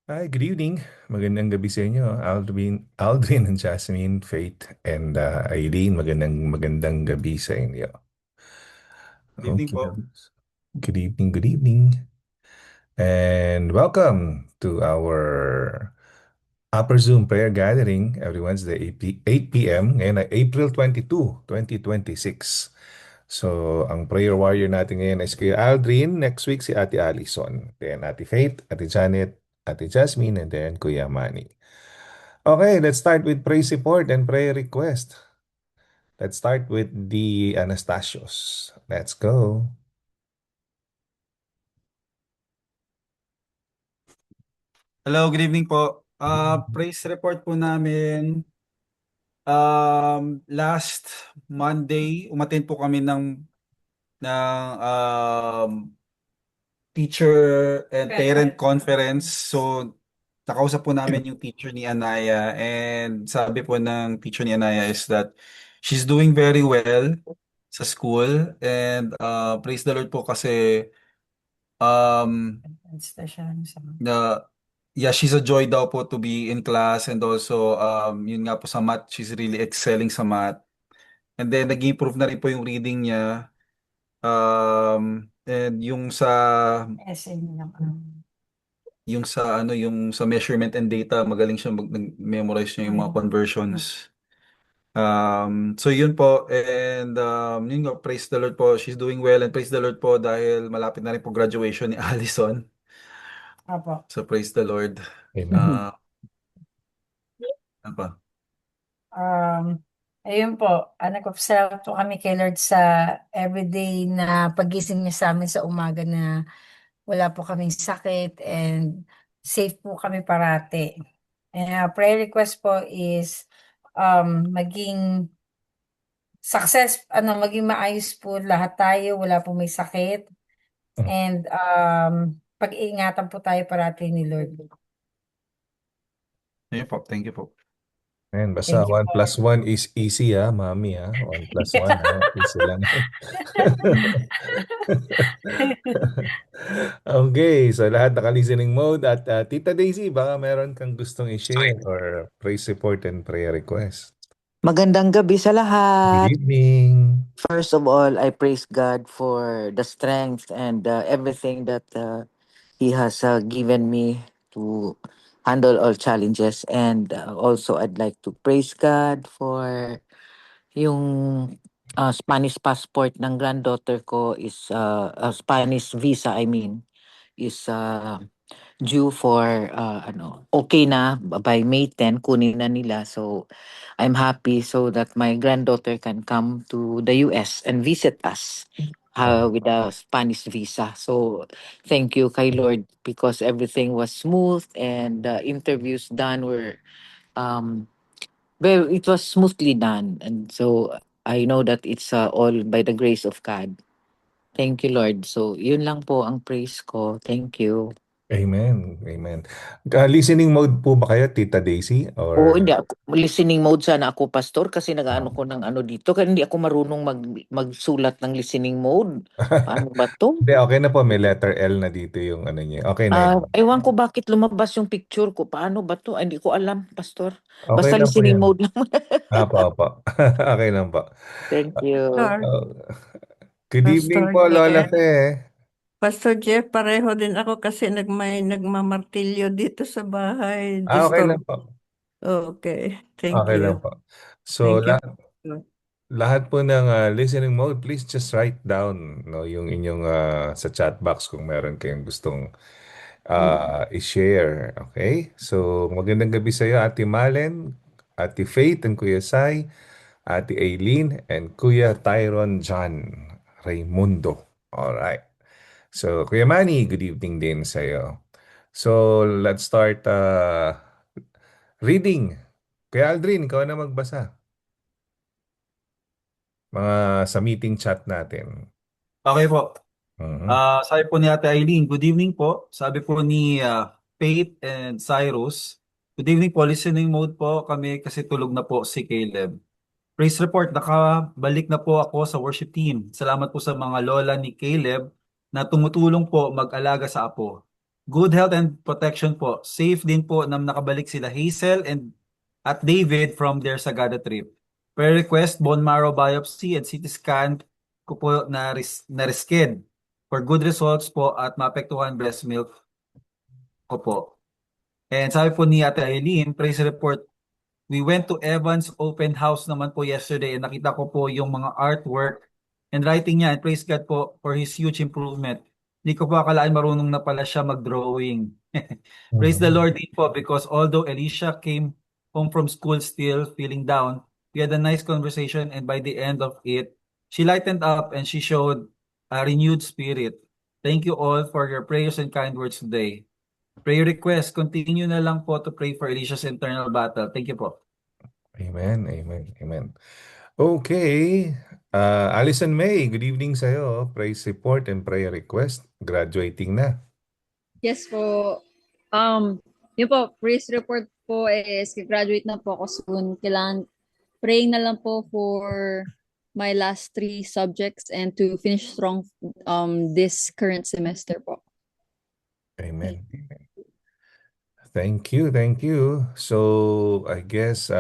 Hi, good evening. Magandang gabi sa inyo. Aldrin and Jasmine, Faith, and Eileen. Magandang gabi sa inyo. Good evening Okay. po. Good evening, good evening. And welcome to our Upper Zoom prayer gathering every Wednesday, 8 p.m. Ngayon ay April 22, 2026. So, ang prayer warrior natin ngayon is kay Aldrin. Next week si Ate Allison. Then Ate Faith, Ate Janet, Ate Jasmine, and then Kuya Manny. Okay, let's start with praise report and prayer request. Let's start with the Anastasios. Let's go. Hello, good evening po. Praise report po namin. Last Monday, umattend po kami ng teacher and parent conference. So, nakausap po namin yung teacher ni Anaya and sabi po ng teacher ni Anaya is that she's doing very well sa school and praise the Lord po kasi um, na yeah, she's a joy daw po to be in class and also yun nga po sa math, she's really excelling sa math. And then nag-improve na rin po yung reading niya. And yung sa measurement and data, magaling siya memorize niya yung mga conversions. So yun po and yun nga, praise the Lord po. She's doing well and praise the Lord po dahil malapit na rin po graduation ni Allison. So praise the Lord. Amen. Uh, ano pa? Um, ayun po, nagpapasalamat po kami kay Lord sa everyday na pagising niya sa amin sa umaga na wala po kaming sakit and safe po kami parati. And prayer request po is maging maging maayos po lahat tayo, wala po may sakit and pag-iingatan po tayo parati ni Lord. Ayun po, thank you po. Ayan, basta Thank you 1 po. plus 1 is easy mami 1 plus 1 easy lang. Okay, so lahat naka-listening mode at Tita Daisy, baka meron kang gustong i-share or praise report and prayer request. Magandang gabi sa Good lahat. evening. First of all, I praise God for the strength and everything that He has given me to handle all challenges. And also, I'd like to praise God for yung Spanish passport ng granddaughter ko is Spanish visa, I mean, is due for okay na by May 10 kunin na nila. So I'm happy so that my granddaughter can come to the US and visit us with a Spanish visa. So thank you kay Lord because everything was smooth and the interviews done were um it was smoothly done, and so I know that it's all by the grace of God. Thank you, Lord. So yun lang po ang praise ko. Thank you. Amen. Amen. Listening mode po ba kayo, Tita Daisy? Oo, Or hindi ako listening mode sana ako, pastor, kasi ah, nag-aano ko ng ano dito, kaya hindi ako marunong magsulat ng listening mode. Paano ba 'to? Hindi, okay na po. May letter L na dito yung ano niya. Okay na yun. Ewan ko bakit lumabas yung picture ko. Paano ba 'to? Ay, hindi ko alam, pastor. Okay Basta lang po listening yan. mode lang. Opo, opo. Okay lang po. Thank you. Pastor, Uh, Good evening Pastor po, Lola Jeff. Fe. Pastor Jeff, pareho din ako kasi nagmamartilyo dito sa bahay. Okay lang Disturb. po. Okay, thank Okay you. lang po. So, Thank you. lahat po ng listening mode, please just write down no, yung inyong sa chat box kung meron kayong gustong i-share. Okay? So, magandang gabi sa iyo, Ate Malen, Ate Faith, and Kuya Sai, Ate Aileen, and Kuya Tyron John Raimundo. Alright. So, Kuya Manny, good evening din sa iyo. So, let's start reading. Kuya Aldrin, ikaw na magbasa. Mga sa meeting chat natin. Okay po. Mhm. Sabi po ni Ate Eileen, good evening po. Sabi po ni Faith and Cyrus, good evening po, listening mode po kami kasi tulog na po si Caleb. Praise report, nakabalik na po ako sa worship team. Salamat po sa mga lola ni Caleb na tumutulong po mag-alaga sa apo. good health and protection po. Safe din po na nakabalik sila Hazel and at David from their Sagada trip. Per request, bone marrow biopsy and CT scan ko po na risked for good results po at maapektuhan breast milk ko po. And sabi po ni Ate Eileen, praise report, we went to Evans open house naman po yesterday and nakita ko po yung mga artwork and writing niya and praise God po for his huge improvement. Hindi ko po akalaan marunong na pala siya mag-drawing. Praise the Mhm. Lord din po because although Alicia came home from school still feeling down, we had a nice conversation and by the end of it, she lightened up and she showed a renewed spirit. Thank you all for your prayers and kind words today. Prayer request, continue na lang po to pray for Alicia's internal battle. Thank you po. Amen, amen, amen. Okay. Alison May, good evening sa'yo. Praise report and prayer request. Graduating na. Yes po. Yun po, praise report po is graduate na po ako soon. Kailangan praying na lang po for my last 3 subjects and to finish strong this current semester po. Amen. Amen. Thank you, thank you. So, I guess,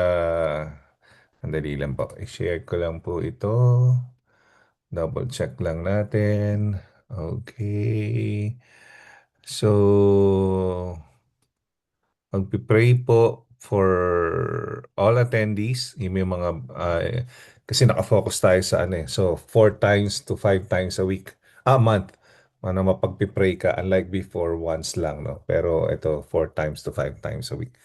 andali lang po. I-share ko lang po ito. Double check lang natin. Okay. So, magpipray po for all attendees. Yung may mga, kasi nakafocus tayo sa ano eh. So, 4 times to 5 times a week. Month. Ano, mapagpipray ka. Unlike before, once lang, no? Pero ito, 4 times to 5 times a week.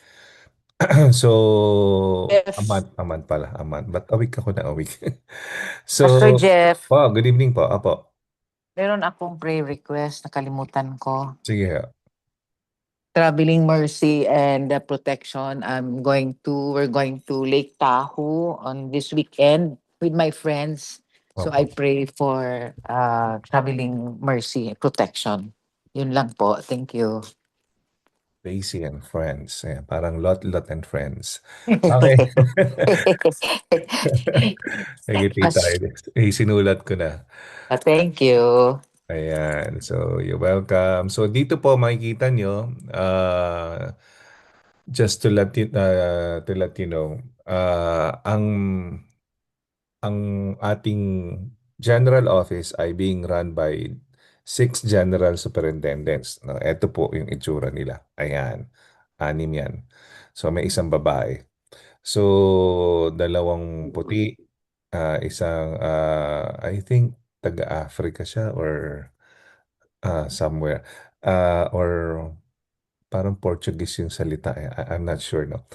So, Jeff, a month pala. A month. But a week ako na a week. Pastor So, Jeff, wow, good evening po. Apo. meron akong prayer request, nakalimutan ko. Sige. Traveling mercy and protection. We're going to Lake Tahoe on this weekend with my friends. So I Opo. pray for traveling mercy, protection. Yun lang po. Thank you. Lazy and Friends. Ayan, parang Lot and Friends. Okay. Sige, tita. Sinulat ko na. Thank you. Ayan. So, you're welcome. So, dito po makikita nyo, just to let you know, ang ating general office ay being run by 6 general superintendents. No? Ito po yung itsura nila. Ayan. 6 yan. So, may isang babae. So, 2 puti, isang, I think, taga-Africa siya or somewhere. Or parang Portuguese yung salita. I'm not sure, no?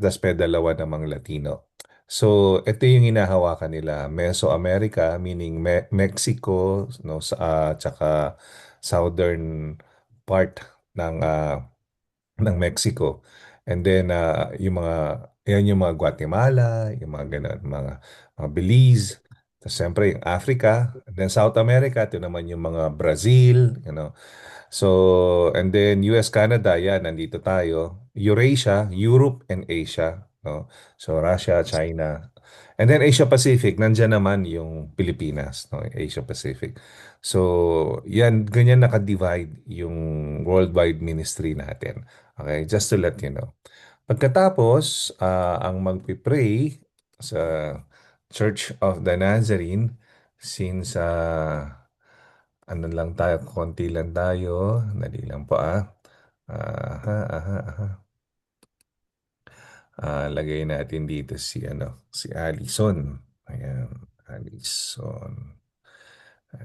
Tas may 2 namang Latino. So, ito yung hinahawakan nila. Mesoamerica, meaning Mexico, no, tsaka southern part ng Mexico. And then, yan yung mga Guatemala, yung mga ganun, mga Belize. Tapos, siyempre, yung Africa. And then, South America, ito naman yung mga Brazil, you know. So, and then US, Canada, yan, nandito tayo. Eurasia, Europe and Asia, no? So, Russia, China. And then Asia Pacific, nandyan naman yung Pilipinas, no? Asia Pacific. So, yan, ganyan naka-divide yung worldwide ministry natin. Okay, just to let you know. Pagkatapos, ang magpipray sa Church of the Nazarene, since ano lang tayo, konti lang tayo. Dali lang po Aha, aha, aha. Lagay natin dito si Allison. Ayan, Allison.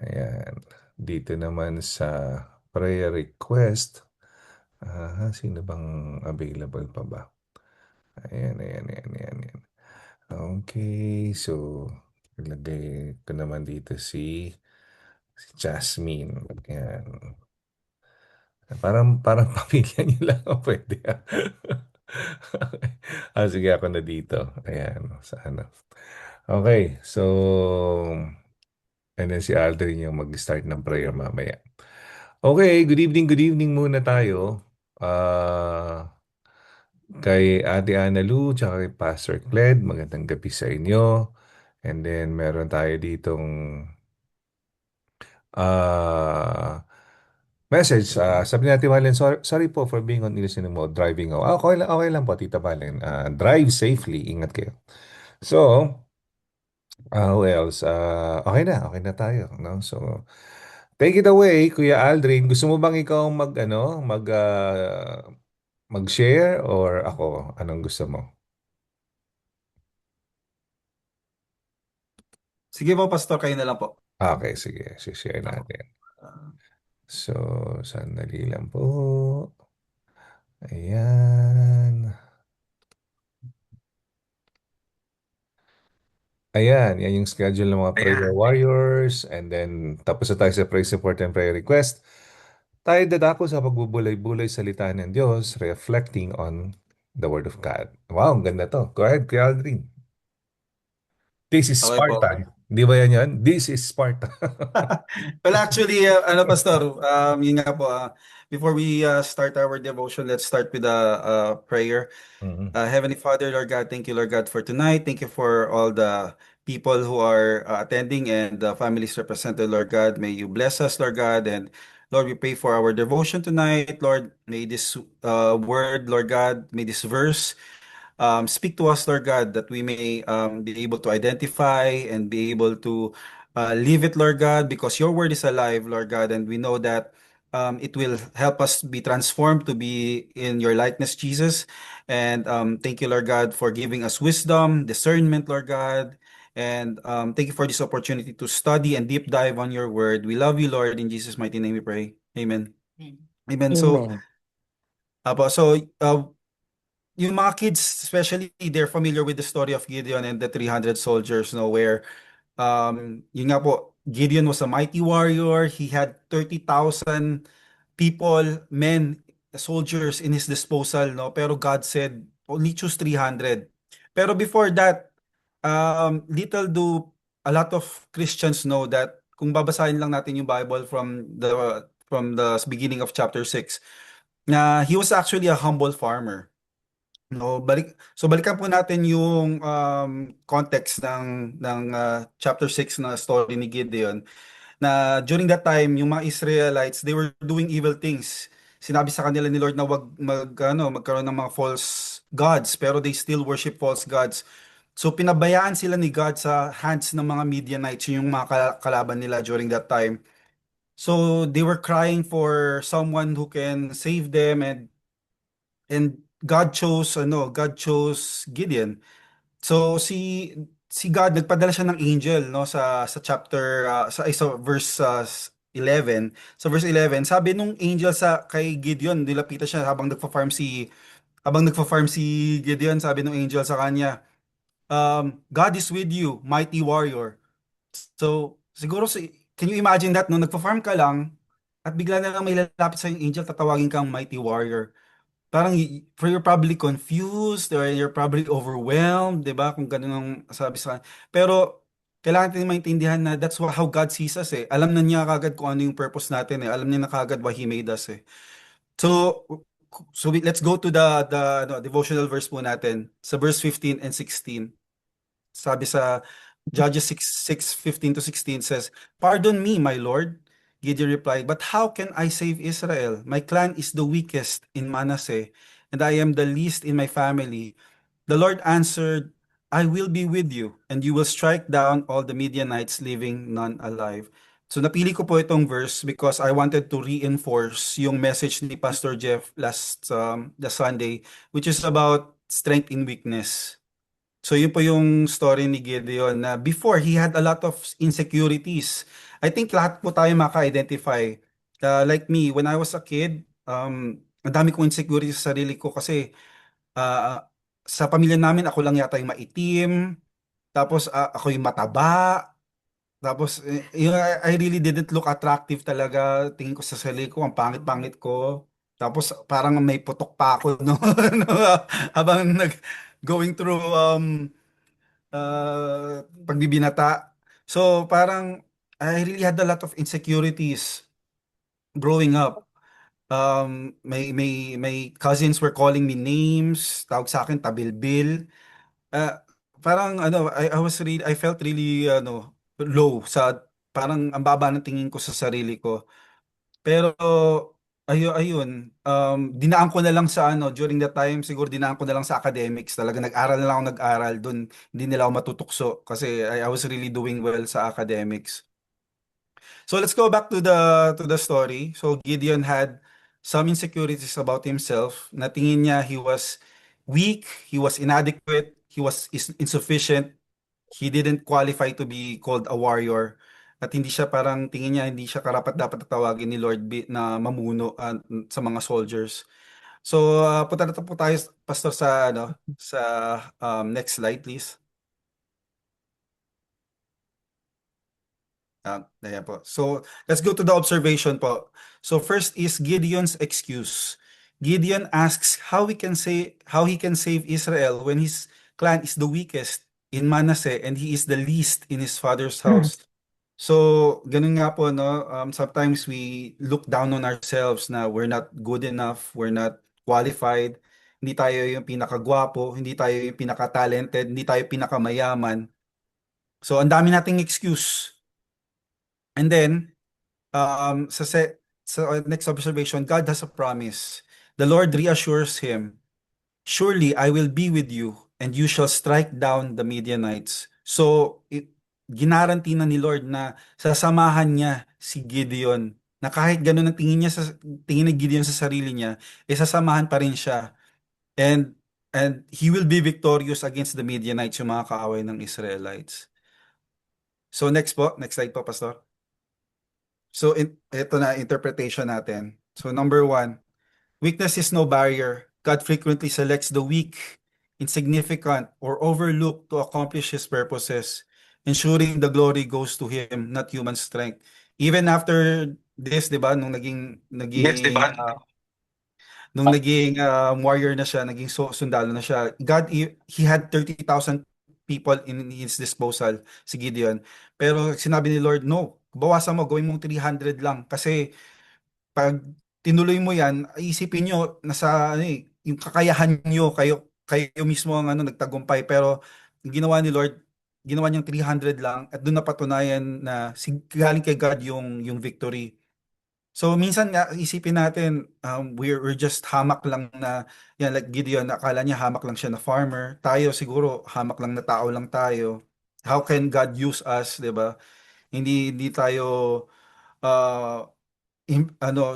Ayan. Dito naman sa prayer request. Sino bang available pa ba? Ayan, ayan, ayan, ayan, ayan. Okay, so ilagay ko naman dito si Jasmine. Ayan. Parang pamilya niyo lang ang pwede. Sige ako na dito. Ayan, sa ano. Okay, so, and then si Aldrin yung mag-start ng prayer mamaya. Okay, good evening muna tayo. Kay Ate Ana Lu, tsaka kay Pastor Cled, magandang gabi sa inyo. And then, meron tayo ditong Message, sabi ni Ate Valen, sorry po for being on listening mode, driving ako. Okay lang po, Tita Valen. Drive safely, ingat kayo. So, who else? Okay na tayo, no? So, take it away, Kuya Aldrin. Gusto mo bang ikaw mag-share or ako? Anong gusto mo? Sige po, Pastor, kayo na lang po. Okay, sige. Share Ako. natin. Ah, So, sandali lang po. Ayan. Yan yung schedule ng mga prayer warriors. And then, tapos na tayo sa praise report and prayer request. Tayo dadako sa pagbubulay-bulay salita ng Diyos, reflecting on the Word of God. Wow, ang ganda to. Go ahead, Kuya Aldrin. This is Okay po. Sparta. Di ba yan yan? This is Sparta. Well, actually, Pastor, yun nga po, before we start our devotion, let's start with a prayer. Mhm. Heavenly Father, Lord God, thank you, Lord God, for tonight. Thank you for all the people who are attending and the families represented, Lord God. May you bless us, Lord God. And Lord, we pray for our devotion tonight. Lord, may this word, Lord God, may this verse speak to us, Lord God, that we may be able to identify and be able to live it, Lord God, because your word is alive, Lord God, and we know that it will help us be transformed to be in your likeness, Jesus. And thank you, Lord God, for giving us wisdom, discernment, Lord God. And thank you for this opportunity to study and deep dive on your word. We love you, Lord. In Jesus' mighty name we pray. Amen. Amen. So, Amen. so yung mga kids, especially, they're familiar with the story of Gideon and the 300 soldiers, no, where, yun nga po, Gideon was a mighty warrior. He had 30,000 people, men, soldiers in his disposal, no? Pero God said, only choose 300. Pero before that, little do a lot of Christians know that kung babasahin lang natin yung Bible from the beginning of chapter 6, na he was actually a humble farmer. No, balikan po natin yung context ng chapter 6 na story ni Gideon, na during that time yung mga Israelites, they were doing evil things. Sinabi sa kanila ni Lord na wag magkaroon ng mga false gods, pero they still worship false gods. So pinabayaan sila ni God sa hands ng mga Midianites, yung mga kalaban nila during that time. So they were crying for someone who can save them, and God chose Gideon. So si God nagpadala siya ng angel, no, sa chapter sa verse 11. Sa verse 11, sabi nung angel sa kay Gideon, nilapitan siya habang nagfa-farm si Gideon, sabi nung angel sa kanya, God is with you, mighty warrior. So siguro can you imagine that, no, nagfa-farm ka lang at bigla na lang may lalapit sa yung angel, tatawagin kang mighty warrior. Parang for you're probably confused or you're probably overwhelmed, 'di ba? Kung ganun ang sabi sa. Pero kailangan natin maintindihan na that's how God sees us eh. Alam na niya kagad kung ano yung purpose natin eh. Alam niya na kagad why He made us eh. So let's go to the devotional verse po natin sa verse 15 and 16. Sabi sa Judges 6:15 to 16 says, "Pardon me, my Lord." Gideon replied, "But how can I save Israel? My clan is the weakest in Manasseh, and I am the least in my family." The Lord answered, "I will be with you, and you will strike down all the Midianites, leaving none alive." So napili ko po itong verse because I wanted to reinforce yung message ni Pastor Jeff last Sunday, which is about strength in weakness. So yun po yung story ni Gideon na before he had a lot of insecurities. I think lahat po tayo maka-identify. Like me, when I was a kid, ang dami kong insecurities sa sarili ko kasi uh, sa pamilya namin ako lang yata yung maitim, tapos ako yung mataba, tapos I really didn't look attractive talaga. Tingin ko sa sarili ko, ang pangit-pangit ko. Tapos parang may putok pa ako no, no, habang going through pagbibinata. So parang I really had a lot of insecurities growing up. My cousins were calling me names, tawag sa akin tabilbil. Uh, Parang I felt really low, parang ang baba ng tingin ko sa sarili ko. Pero ayun, dinaan ko na lang sa ano, during that time, siguro dinaan ko na lang sa academics. Talaga nag-aral na lang ako nag-aral doon. Hindi nila ako matutukso kasi I was really doing well sa academics. So let's go back to the story. So Gideon had some insecurities about himself. Na tingin niya he was weak, he was inadequate, he was insufficient, he didn't qualify to be called a warrior. At hindi siya parang tingin niya hindi siya karapat dapat tatawagin ni Lord na mamuno sa mga soldiers. So punta na po tayo pastor sa ano sa next slide please. Ayan po. So, let's go to the observation po. So, first is Gideon's excuse. Gideon asks how he can save Israel when his clan is the weakest in Manasseh and he is the least in his father's house. So, ganun nga po, no? Sometimes we look down on ourselves na we're not good enough, we're not qualified, hindi tayo yung pinakagwapo, hindi tayo yung pinaka-talented, hindi tayo pinakamayaman. So, ang dami nating excuse. And then, sa next observation, God has a promise. The Lord reassures him, surely I will be with you, and you shall strike down the Midianites. So, ginaranti na ni Lord na sasamahan niya si Gideon. Na kahit ganun ang tingin ni Gideon sa sarili niya, sasamahan pa rin siya. And he will be victorious against the Midianites, yung mga kaaway ng Israelites. So next slide po, Pastor. So, ito na interpretation natin. So, number one, weakness is no barrier. God frequently selects the weak, insignificant, or overlooked to accomplish His purposes, ensuring the glory goes to Him, not human strength. Even after this, di ba, Yes, di ba? nung naging warrior na siya, naging sundalo na siya, he had 30,000 people in his disposal, si Gideon. Pero sinabi ni Lord, no, bawasan mo, gawin mong 300 lang. Kasi pag tinuloy mo yan, isipin nyo, ano yung kakayahan nyo, kayo mismo ang nagtagumpay. Pero yung ginawa ni Lord, ginawa niyang 300 lang at doon napatunayan na galing kay God yung victory. So minsan nga isipin natin we're just hamak lang na yan like Gideon akala niya hamak lang siya na farmer. Tayo siguro hamak lang na tao lang tayo. How can God use us, 'di ba? Hindi tayo uh,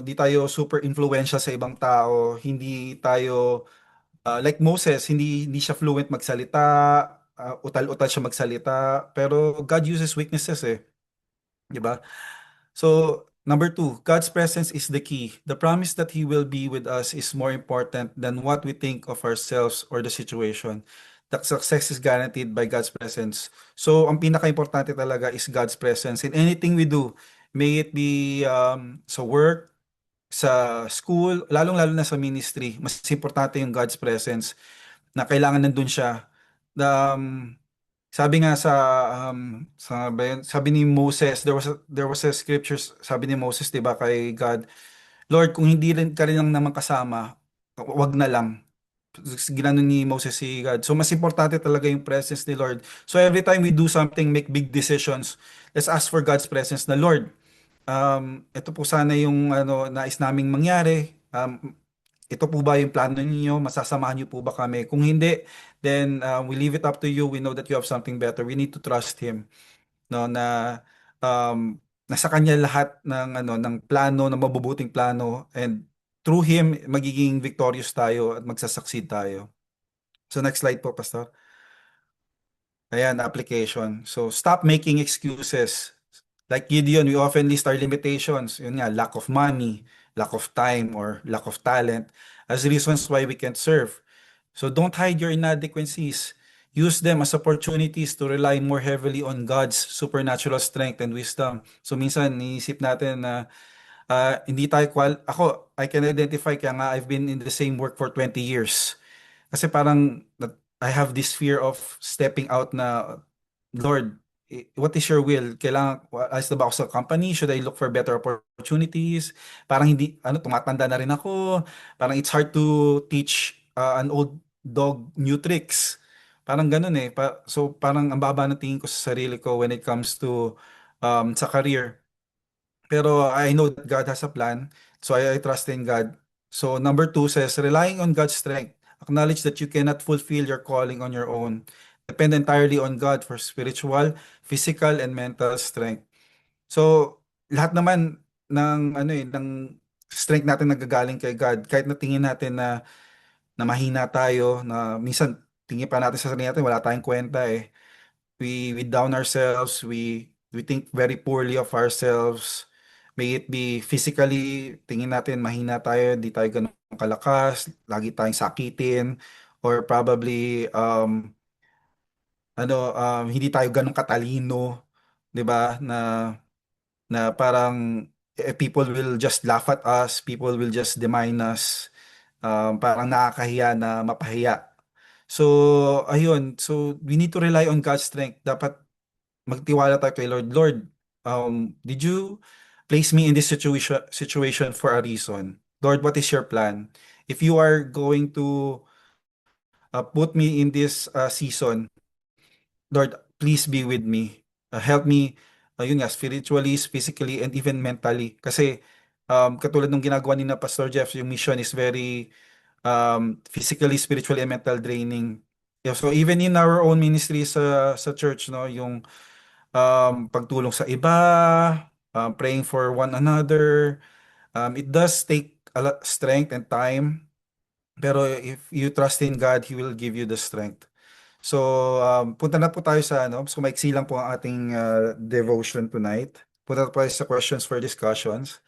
di tayo super influential sa ibang tao. Hindi tayo like Moses, hindi siya fluent magsalita, utal-utal siya magsalita, pero God uses weaknesses eh, 'di ba? So, number two, God's presence is the key. The promise that He will be with us is more important than what we think of ourselves or the situation. The success is guaranteed by God's presence. So, ang pinaka-importante talaga is God's presence in anything we do. May it be sa work, sa school, lalong-lalo na sa ministry. Mas importante yung God's presence na kailangan nandun siya. Um, sabi nga sabi ni Moses, there was a scriptures, sabi ni Moses, 'di ba, kay God, Lord, kung hindi rin ka rin lang naman kasama, wag na lang. Ginanon ni Moses si God. So mas importante talaga yung presence ni Lord. So every time we do something, make big decisions, let's ask for God's presence na Lord. Ito po sana yung nais naming mangyari. Ito po ba yung plano ninyo? Masasamahan niyo po ba kami? Kung hindi, then we leave it up to you. We know that you have something better. We need to trust Him, no, na nasa kanya lahat ng plano, ng mabubuting plano, and through Him magiging victorious tayo at magsasucceed tayo. So next slide po, Pastor. Ayan, application. So stop making excuses. Like Gideon, we often list our limitations. Yun nga, lack of money, lack of time, or lack of talent as reasons why we can't serve. So don't hide your inadequacies. Use them as opportunities to rely more heavily on God's supernatural strength and wisdom. So minsan, niisip natin na hindi tayo ako, I can identify kaya nga I've been in the same work for 20 years. Kasi parang I have this fear of stepping out na, Lord, what is your will? Kailangan, ayos na ba ako sa company? Should I look for better opportunities? Parang hindi, tumatanda na rin ako. Parang it's hard to teach an old dog new tricks. Parang ganun eh. So parang ang baba ng tingin ko sa sarili ko when it comes to sa career. Pero I know that God has a plan, so I trust in God. So number two says, relying on God's strength. Acknowledge that you cannot fulfill your calling on your own. Depend entirely on God for spiritual, physical, and mental strength. So lahat naman ng strength natin nagagaling kay God. Kahit na tingin natin na mahina tayo, na minsan tingin pa natin sa sarili natin wala tayong kwenta eh. We down ourselves, we think very poorly of ourselves. May it be physically, tingin natin mahina tayo, di tayo ganun kalakas, lagi tayong sakitin, or probably hindi tayo ganun katalino, 'di ba? Na parang people will just laugh at us, people will just demean us. Parang nakakahiya na mapahiya. So, ayun. So, we need to rely on God's strength. Dapat magtiwala tayo kay Lord. Lord, did you place me in this situation for a reason? Lord, what is your plan? If you are going to put me in this season, Lord, please be with me. Help me, yun nga, spiritually, physically, and even mentally. Kasi katulad ng ginagawa ni na Pastor Jeff, yung mission is very physically, spiritually, and mental draining. Yeah, so even in our own ministry sa church, no, yung pagtulong sa iba, praying for one another. It does take a lot strength and time, pero if you trust in God, He will give you the strength. So, punta na po tayo sa so maiksi lang po ang ating devotion tonight. Punta na po tayo sa questions for discussions.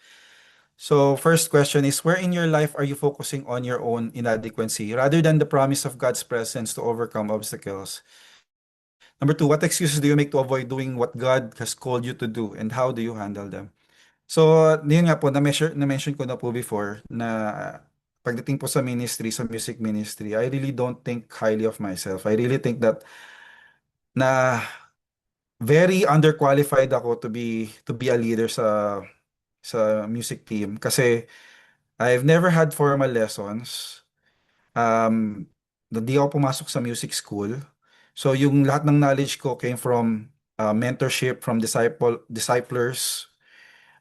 So, first question is, where in your life are you focusing on your own inadequacy rather than the promise of God's presence to overcome obstacles? Number two, what excuses do you make to avoid doing what God has called you to do, and how do you handle them? So, yun nga po, na-mention ko na po before na pagdating po sa ministry, sa music ministry, I really don't think highly of myself. I really think that na very underqualified ako to be a leader sa music team kasi I've never had formal lessons. Um, Hindi ako pumasok sa music school. So yung lahat ng knowledge ko came from mentorship from disciplers,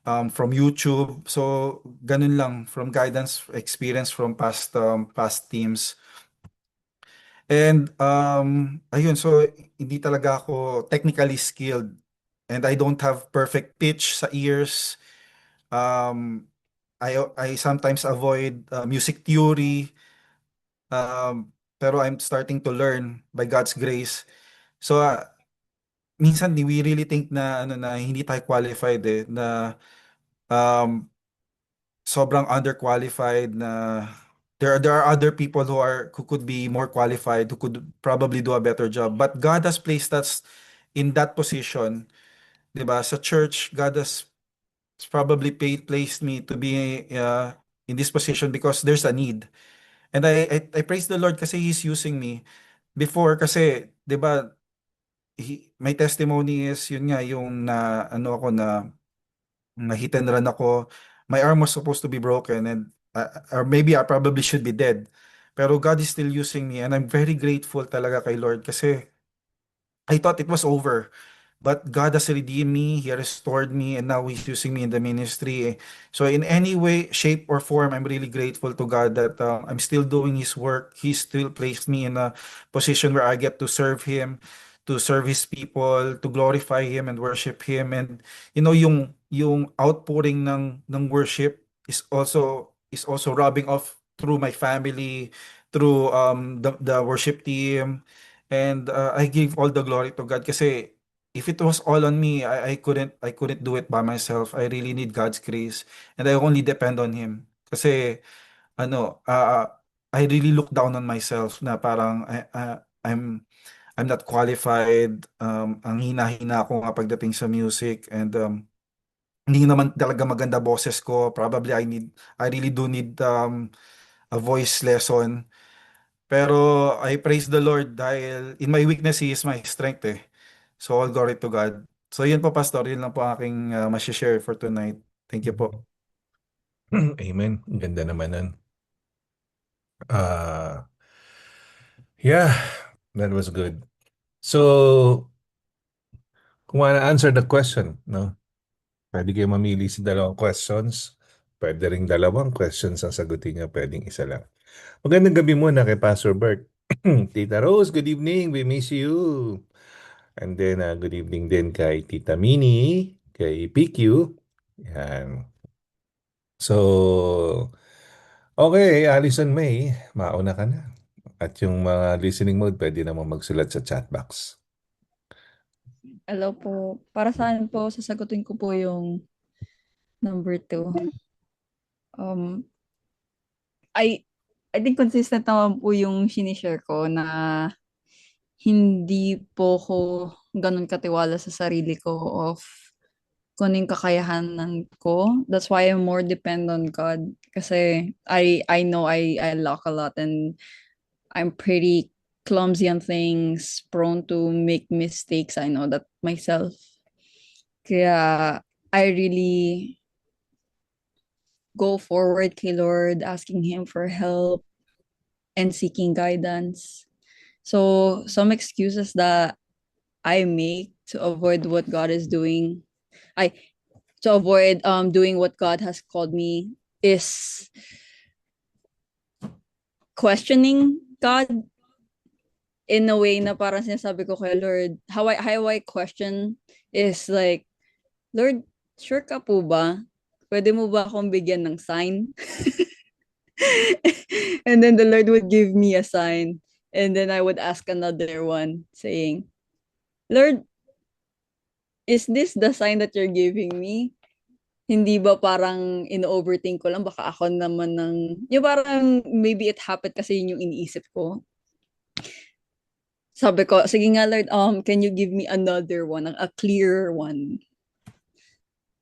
from YouTube. So ganun lang, from guidance, experience from past teams. And ayun, so hindi talaga ako technically skilled, and I don't have perfect pitch sa ears. Um, I sometimes avoid music theory, pero I'm starting to learn by God's grace. So minsan we really think na hindi tayo qualified na um, sobrang underqualified, na there are other people who could be more qualified, who could probably do a better job. But God has placed us in that position, 'di ba? Sa church, God has probably placed me to be in this position because there's a need. And I praise the Lord kasi He's using me. Before kasi, 'di ba, my testimony is yun nga yung na ano ako na hit and run ako. My arm was supposed to be broken, and or maybe I probably should be dead. Pero God is still using me, and I'm very grateful talaga kay Lord kasi I thought it was over. But God has redeemed me, He restored me, and now He's using me in the ministry. So, in any way, shape, or form, I'm really grateful to God that I'm still doing His work. He still placed me in a position where I get to serve Him, to serve His people, to glorify Him and worship Him. And yung outpouring ng worship is also rubbing off through my family, through the worship team. And I give all the glory to God kasi if it was all on me, I couldn't do it by myself. I really need God's grace, and I only depend on Him. Kasi ano, I really look down on myself na parang I'm not qualified. Ang hina-hina ko nga pagdating sa music, and hindi naman talaga maganda boses ko. Probably I really do need a voice lesson. Pero I praise the Lord dahil in my weakness, He is my strength eh. So all glory to God. So yun po, Pastor. Yun lang po aking share for tonight. Thank you po. Amen. Ang ganda naman nun. Uh, yeah, that was good. So, kung wanna answer the question, no? Pwede kayo mamili sa dalawang questions. Pwede ring dalawang questions ang sagutin niyo. Pwedeng isa lang. Magandang gabi muna kay Pastor Bert. Tita Rose, good evening. We miss you. And then, good evening din kay Tita Mini, kay PQ. Yan. So, okay, Alison May, mauna ka na. At yung mga listening mode, pwede naman magsulat sa chat box. Hello po. Para saan po, sasagutin ko po yung number 2. Um, I I think consistent naman po yung sinishare ko na hindi po ko ganun katiwala sa sarili ko of kung ano yung kakayahanan ko. That's why I'm more depend on God. Kasi I know I lack a lot and I'm pretty clumsy on things, prone to make mistakes. I know that myself. Kaya I really go forward kay Lord, asking Him for help and seeking guidance. So some excuses that I make to avoid what God is doing, I to avoid doing what God has called me is questioning God in a way na parang sinasabi ko kay Lord, how I question is like, Lord, sure ka po ba? Pwede mo ba akong bigyan ng sign? And then the Lord would give me a sign. And then I would ask another one saying, Lord, is this the sign that you're giving me? Hindi ba parang in-overthink ko lang? Baka ako naman ng... Yung parang maybe it happened kasi yun yung iniisip ko. Sabi ko, sige nga Lord, can you give me another one, a clearer one?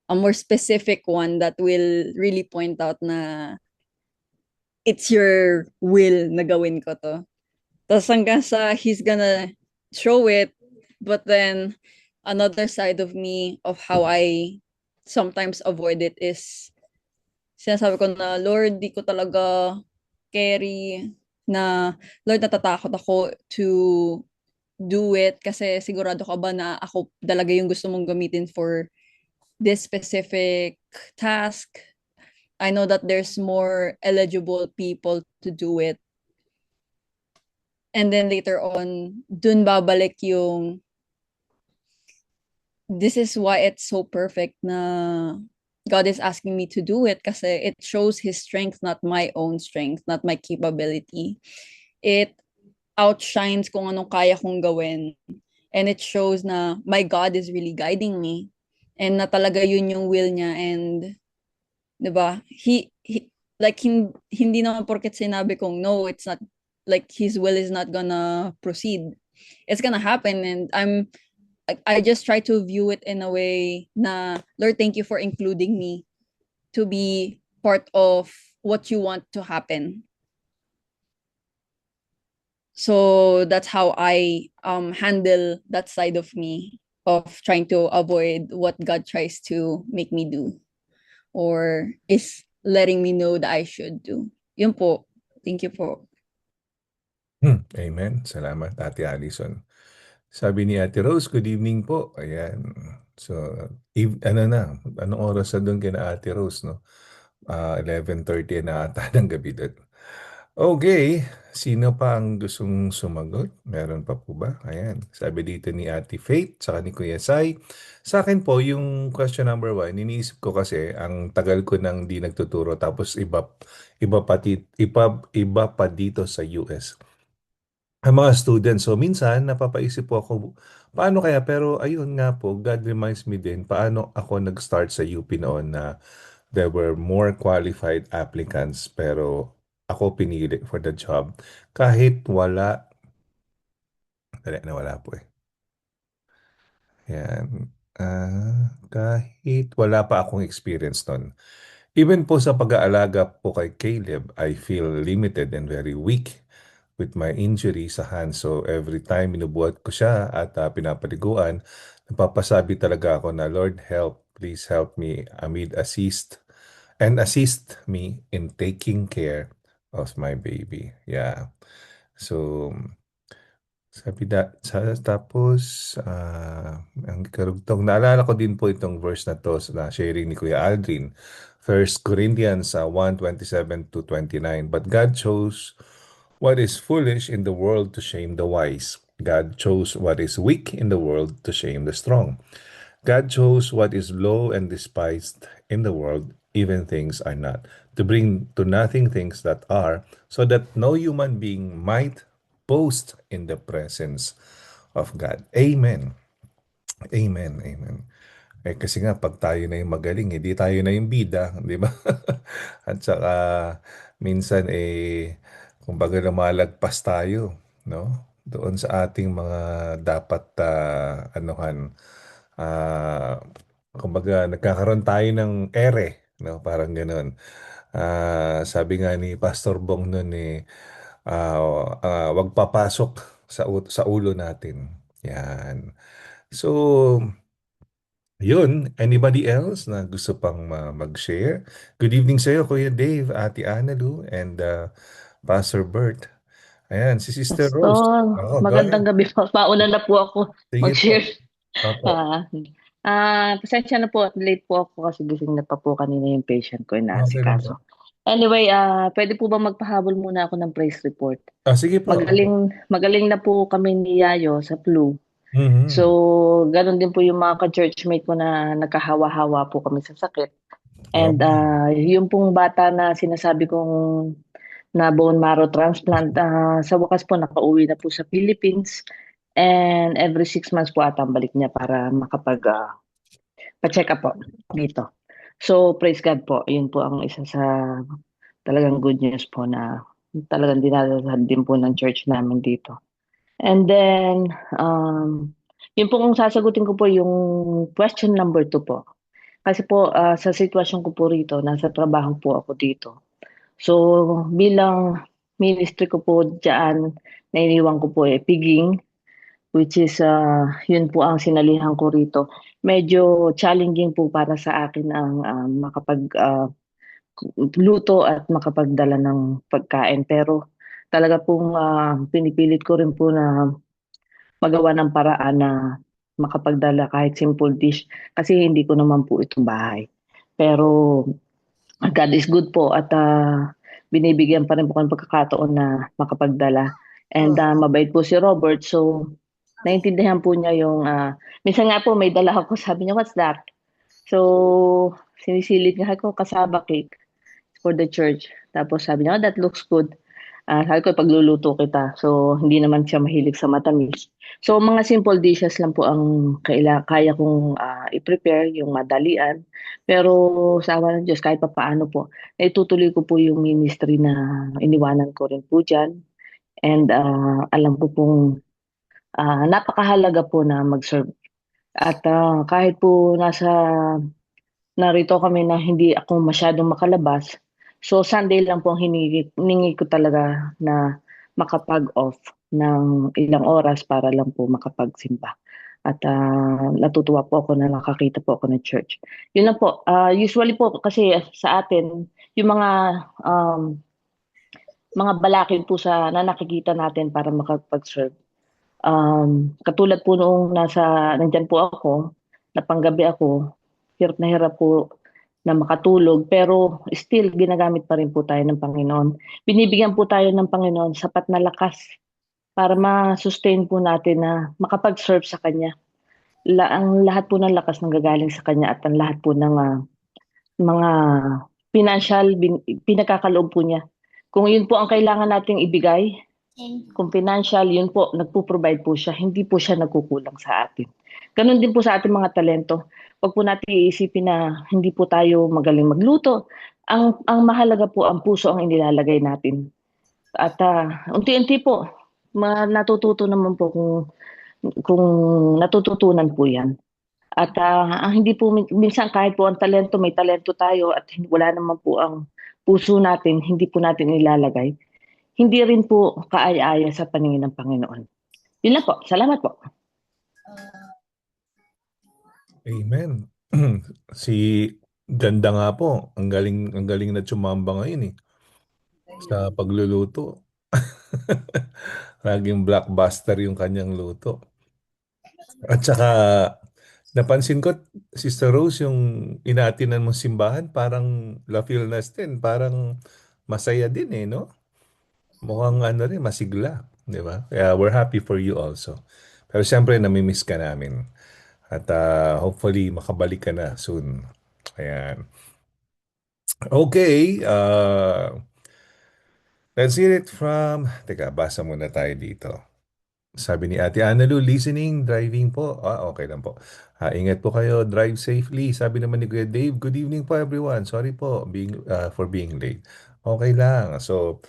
A more specific one that will really point out na it's your will na gawin ko to. Tapos hanggang sa he's gonna show it, but then another side of me of how I sometimes avoid it is sinasabi ko na, Lord, di ko talaga carry na, Lord, natatakot ako to do it kasi sigurado ka ba na ako talaga yung gusto mong gamitin for this specific task? I know that there's more eligible people to do it. And then later on, dun babalik yung this is why it's so perfect na God is asking me to do it kasi it shows His strength, not my own strength, not my capability. It outshines kung anong kaya kong gawin. And it shows na my God is really guiding me. And na talaga yun yung will niya. And, di ba, he like, hindi naman porket sinabi kong, no, it's not, like, His will is not gonna proceed. It's gonna happen. And I just try to view it in a way na, Lord, thank you for including me to be part of what you want to happen. So that's how I handle that side of me of trying to avoid what God tries to make me do or is letting me know that I should do. Yun po. Thank you po. Amen. Salamat, Ate Allison. Sabi ni Ate Rose, good evening po. Ayan. So, ano na, anong oras na doon kina Ate Rose, no? 11:30 na ata ng gabi doon. Okay, sino pa ang gustong sumagot? Meron pa po ba? Ayan, sabi dito ni Ate Faith, saka ni Kuya Sai. Sa akin po, yung question number 1, iniisip ko kasi, ang tagal ko nang di nagtuturo, tapos iba pa dito sa US ang mga students. So, minsan, napapaisip po ako, paano kaya? Pero, ayun nga po, God reminds me din, paano ako nag-start sa UP noon na there were more qualified applicants, pero ako pinili for the job. Kahit wala, dali, nawala po eh. Yan. Kahit wala pa akong experience noon. Even po sa pag-aalaga po kay Caleb, I feel limited and very weak with my injury sa hand. So every time minubuhat ko siya at pinapaliguan, napapasabi talaga ako na, Lord, help. Please help me. Amid assist me in taking care of my baby. Yeah. So Tapos, ang karugtong, naalala ko din po itong verse na to na sharing ni Kuya Aldrin. First Corinthians 1:27-29. But God chose what is foolish in the world to shame the wise. God chose what is weak in the world to shame the strong. God chose what is low and despised in the world, even things are not, to bring to nothing things that are, so that no human being might boast in the presence of God. Amen. Amen. Amen. Kasi nga, pag tayo na yung magaling, hindi tayo na yung bida, di ba? At saka, minsan, kumbaga lumalagpas tayo, no? Doon sa ating mga dapat, anuhan, ah, kumbaga, nagkakaroon tayo ng ere, no? Parang ganun. Sabi nga ni Pastor Bong noon wag papasok sa ulo natin. Yan. So, yun. Anybody else na gusto pang mag-share? Good evening sa iyo, Kuya Dave, Ate Analu, and Pastor Bert. Ayan, si Sister Rose. Pastor, Oh, go magandang ahead. gabi po. Pauna na po ako Sige mag-share. po. Opo. Ah, Pasensya na po at late po ako kasi gising na pa po kanina yung patient ko Okay lang po. inaasikaso. Anyway, pwede po ba magpahabol muna ako ng praise report? Sige po. Opo. Magaling na po kami ni Yayo sa flu. So, Mhm. ganun din po yung mga ka-churchmate ko na nagkahawa-hawa po kami sa sakit. And Okay. yung pong bata na sinasabi kong na bone marrow transplant, sa wakas po nakauwi na po sa Philippines. And every 6 months po ata ang balik niya para pa-check up po dito. So, praise God po. Yun po ang isa sa talagang good news po na talagang dinadalhan din po ng church namin dito. And then, yun po kung sasagutin ko po yung question number 2 po. Kasi po, sa sitwasyon ko po rito, nasa trabaho po ako dito. So, bilang ministry ko po diyan, nainiwan ko po piging, which is, yun po ang sinalihan ko rito. Medyo challenging po para sa akin ang luto at makapagdala ng pagkain. Pero talaga pong pinipilit ko rin po na magawa ng paraan na makapagdala kahit simple dish kasi hindi ko naman po ito bahay. Pero God is good po at binibigyan pa rin po kami pagkakataon na makapagdala. And mabait po si Robert, so naintindihan po niya yung, minsan nga po may dala ako, sabi niya, what's that? So, sinisilip niya ko, kasaba cake for the church. Tapos sabi niya, oh, that looks good. Sabi ko, pagluluto kita. So, hindi naman siya mahilig sa matamis. So, mga simple dishes lang po ang kaya kong i-prepare, yung madalian. Pero sa awa ng Diyos, kahit pa paano po, itutuloy ko po yung ministry na iniwanan ko rin po dyan. And alam ko pong napakahalaga po na mag-serve. At kahit po narito kami na hindi ako masyadong makalabas, so Sunday lang po ang hiningi ko talaga na makapag-off ng ilang oras para lang po makapagsimba. At natutuwa po ako na nakakita po ako ng church. Yun lang po. Usually po kasi sa atin, yung mga balakid po na nakikita natin para makapag-serve. Katulad po noong nandyan po ako, napanggabi ako, hirap na hirap po na makatulog, pero still ginagamit pa rin po tayo ng Panginoon. Binibigyan po tayo ng Panginoon sapat na lakas para ma-sustain po natin na makapag-serve sa Kanya. Ang lahat po ng lakas nanggagaling sa Kanya at ang lahat po ng mga financial pinagkakaloob po niya. Kung yun po ang kailangan nating ibigay, kung financial, yun po, nagpo-provide po siya. Hindi po siya nagkukulang sa atin. Ganon din po sa ating mga talento. Huwag po natin iisipin na hindi po tayo magaling magluto. Ang mahalaga po, ang puso ang inilalagay natin. At unti-unti po, natututo naman po kung natututunan po yan. At hindi po, minsan kahit po ang talento, may talento tayo at wala naman po ang puso natin, hindi po natin ilalagay. Hindi rin po kaaya-aya sa paningin ng Panginoon. Yun lang po. Salamat po. Amen. Si Ganda nga po. Ang galing na tsumamba ngayon sa pagluluto. Laging blockbuster yung kanyang luto. At saka, napansin ko, Sister Rose, yung inatinan mong simbahan, parang La Fieldness din, parang masaya din eh, no? Mukhang ano rin, masigla, di ba? Kaya we're happy for you also. Pero siyempre, namimiss ka namin. At hopefully, makabalik ka na soon. Ayan. Okay, let's hear it from... Teka, basa muna tayo dito. Sabi ni Ate Analu, listening, driving po. Okay lang po. Ingat po kayo, drive safely. Sabi naman ni Kuya Dave, good evening po everyone. Sorry po for being late. Okay lang. So,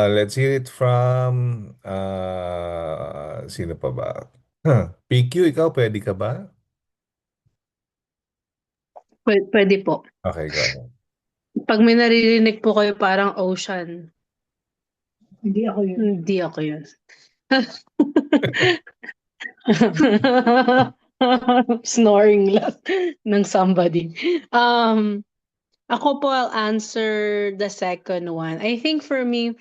let's hear it from, sino pa ba? PQ, ikaw, pwede ka ba? Pwede po. Okay, go ahead. Pag may naririnig po kayo parang ocean, Hindi ako yun. hindi ako yun. Snoring lang ng somebody. Ako po, I'll answer the second one. I think for me,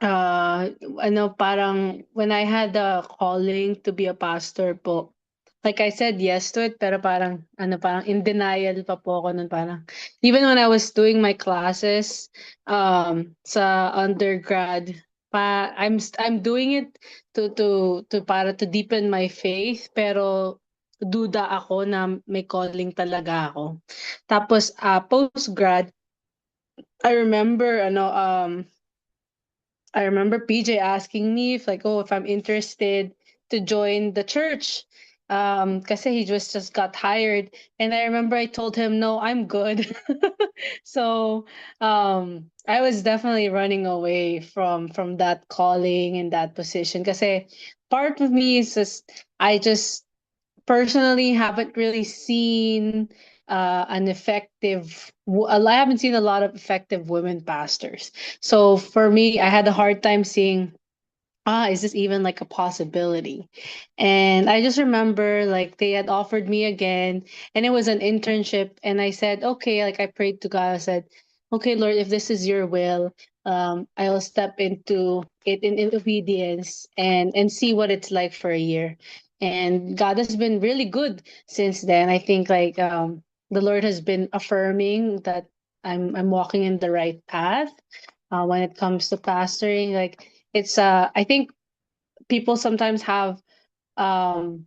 parang when I had the calling to be a pastor po, like I said yes to it, pero parang in denial pa po ako nun, parang even when I was doing my classes sa undergrad, I'm doing it to deepen my faith, pero duda ako na may calling talaga ako. Tapos post-grad, I remember PJ asking me if I'm interested to join the church. Kasi he just got hired, and I remember I told him no, I'm good. So I was definitely running away from that calling and that position. Kasi part of me is I just personally haven't really seen I haven't seen a lot of effective women pastors. So for me, I had a hard time seeing, is this even like a possibility? And I just remember like they had offered me again, and it was an internship. And I said, okay, like I prayed to God. I said, okay, Lord, if this is your will, I'll step into it in obedience and see what it's like for a year. And God has been really good since then. I think the Lord has been affirming that I'm walking in the right path when it comes to pastoring. Like it's I think people sometimes have um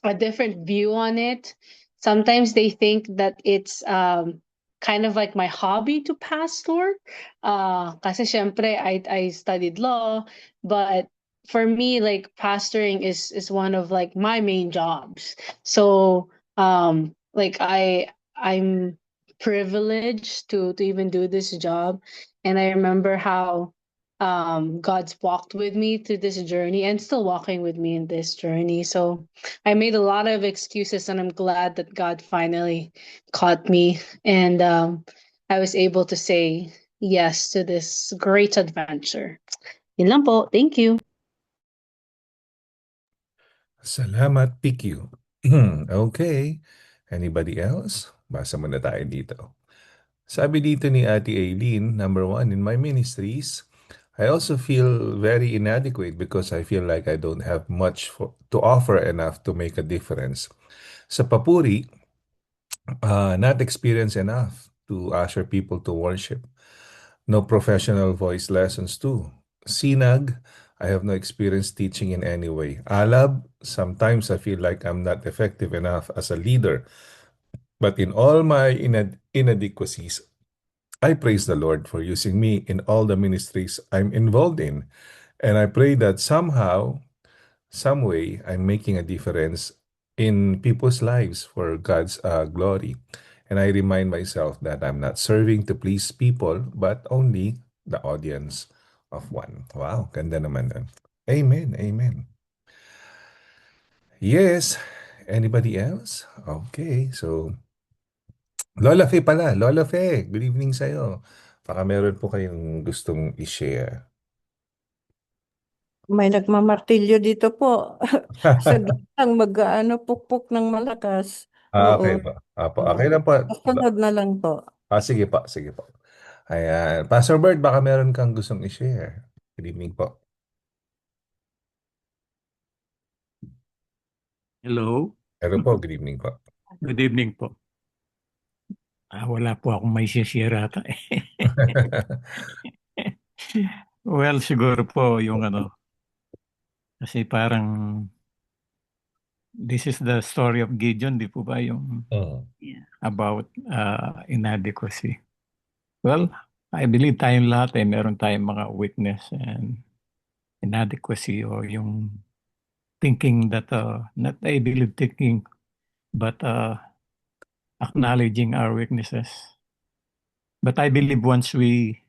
a different view on it. Sometimes they think that it's kind of like my hobby to pastor. Kasi syempre I studied law, but for me like pastoring is one of like my main jobs. So like I'm privileged to even do this job, and I remember how God's walked with me through this journey and still walking with me in this journey. So I made a lot of excuses, and I'm glad that God finally caught me, and I was able to say yes to this great adventure. Yun lang po. Thank you. Salamat, PQ. Okay. Anybody else? Basa muna tayo dito. Sabi dito ni Ate Aileen, number one, in my ministries, I also feel very inadequate because I feel like I don't have much to offer enough to make a difference. Sa papuri, not experienced enough to usher people to worship. No professional voice lessons too. Sinag, I have no experience teaching in any way. Alab, sometimes I feel like I'm not effective enough as a leader. But in all my inadequacies, I praise the Lord for using me in all the ministries I'm involved in. And I pray that somehow, some way, I'm making a difference in people's lives for God's glory. And I remind myself that I'm not serving to please people, but only the audience of one. Wow, ganda naman nun. Amen, amen. Yes, anybody else? Okay, so Lola Fe pala. Lola Fe, good evening sa'yo. Baka meron po kayong gustong i-share. May nagmamartilyo dito po. Saglit lang pukpok ng malakas. Okay Oo. po. Apo, okay lang po. Kasunod na lang po. Sige po, sige po. Ayan. Pastor Bert, baka meron kang gustong i-share. Good evening po. Hello, Pero po, good evening po. good evening po. Wala po akong may share ata. Well, siguro po yung kasi parang this is the story of Gideon, di po ba yung Mm. about inadequacy. Well, I believe tayong lahat meron tayong mga weakness and inadequacy or yung thinking that, not I believe thinking, but acknowledging our weaknesses. But I believe once we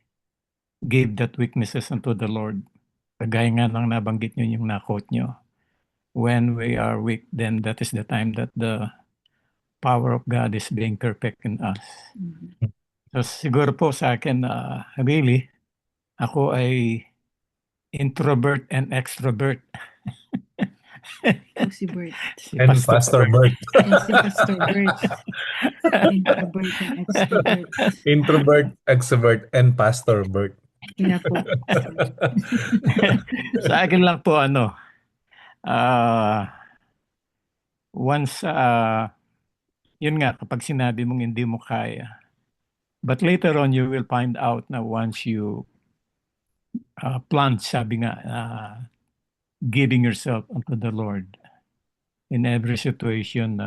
gave that weaknesses unto the Lord, kagaya nga ng nabanggit nyo yung na-quote nyo, when we are weak, then that is the time that the power of God is being perfect in us. So siguro po sa akin, really, ako ay introvert and extrovert. Si Bert. Si And Pastor Pastor Bert. Si Pastor Bert. Introvert and extrovert. Introvert, extrovert, and Pastor Bert. Kaya po. Sa akin lang po once yun nga kapag sinabi mong hindi mo kaya, but later on you will find out na once you plunge, sabi nga, giving yourself unto the Lord in every situation,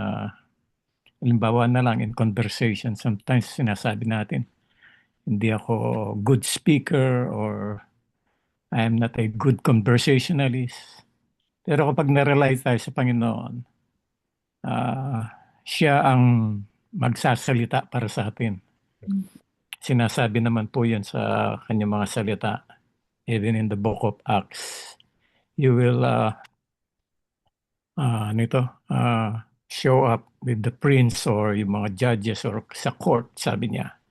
halimbawa na lang in conversation, sometimes sinasabi natin hindi ako good speaker or I am not a good conversationalist. Pero kapag na-realize tayo sa Panginoon, siya ang magsasalita para sa atin. Sinasabi naman po yan sa kanyang mga salita. Even in the book of Acts, you will show up with the prince or yung mga judges or sa court, sabi niya,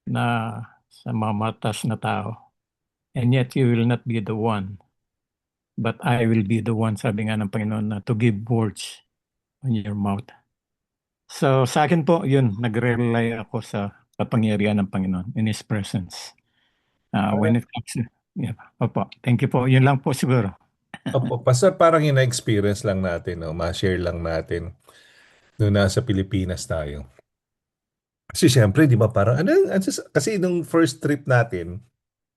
na sa mga matas na tao. And yet you will not be the one, but I will be the one, sabi nga ng Panginoon, na to give words on your mouth. So sa akin po, yun, nagre-rely ako sa kapangyarihan ng Panginoon in His presence. When it comes to, yeah, opo, thank you po. Yun lang po siguro. Opo, Pastor, parang ina-experience lang natin, no? Ma-share lang natin nung nasa Pilipinas tayo. Kasi syempre, di ba, parang, kasi nung first trip natin,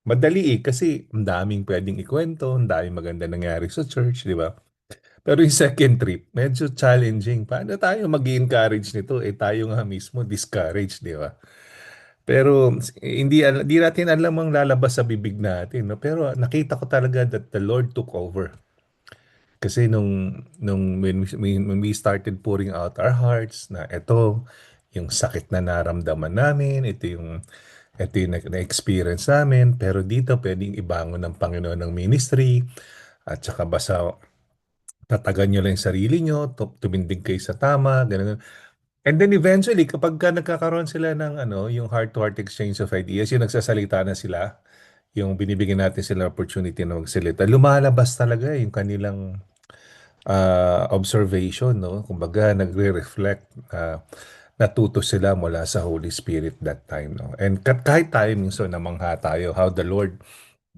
madali kasi ang daming pwedeng ikwento, ang daming maganda nangyari sa church, di ba? Pero yung second trip, medyo challenging. Paano tayo mag-encourage nito? Tayo nga mismo discouraged, di ba? Pero hindi natin alam ang lalabas sa bibig natin, no? Pero nakita ko talaga that the Lord took over. Kasi when we started pouring out our hearts na ito, yung sakit na naramdaman namin, ito yung na-experience namin, pero dito pwedeng ibangon ng Panginoon ng ministry, at saka basta tatagan nyo lang yung sarili nyo, tumindig kayo sa tama, ganun. And then eventually, kapag nagkakaroon sila ng yung heart-to-heart exchange of ideas, yung nagsasalita na sila, yung binibigyan natin sila opportunity na magsalita, lumalabas talaga yung kanilang observation, no? Kumbaga, nagre-reflect, natuto sila mula sa Holy Spirit that time, no? And kahit tayo minsan namangha tayo, how the Lord,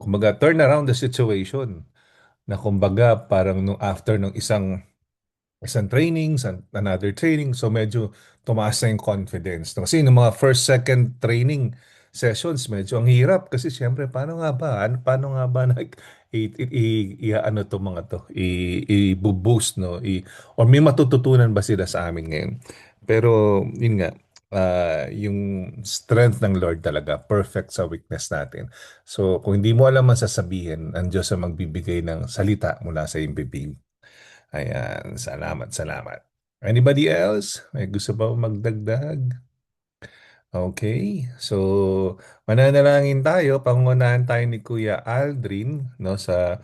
kumbaga, turn around the situation, na kumbaga, parang after nung isang training, another training, so medyo tumaas na yung confidence, no? Kasi yung mga first, second training sessions, medyo ang hirap kasi siyempre, paano nga ba? Paano nga ba ano to mga to? I-boost, no? Or may matututunan ba sila sa amin ngayon? Pero, yun nga, yung strength ng Lord talaga, perfect sa weakness natin. So, kung hindi mo alam ang sasabihin, ang Diyos ang magbibigay ng salita mula sa iyong bibig. Ayan, salamat, salamat. Anybody else? May gusto ba magdagdag? Okay, so mananalangin tayo, pangunahan tayo ni Kuya Aldrin, no, sa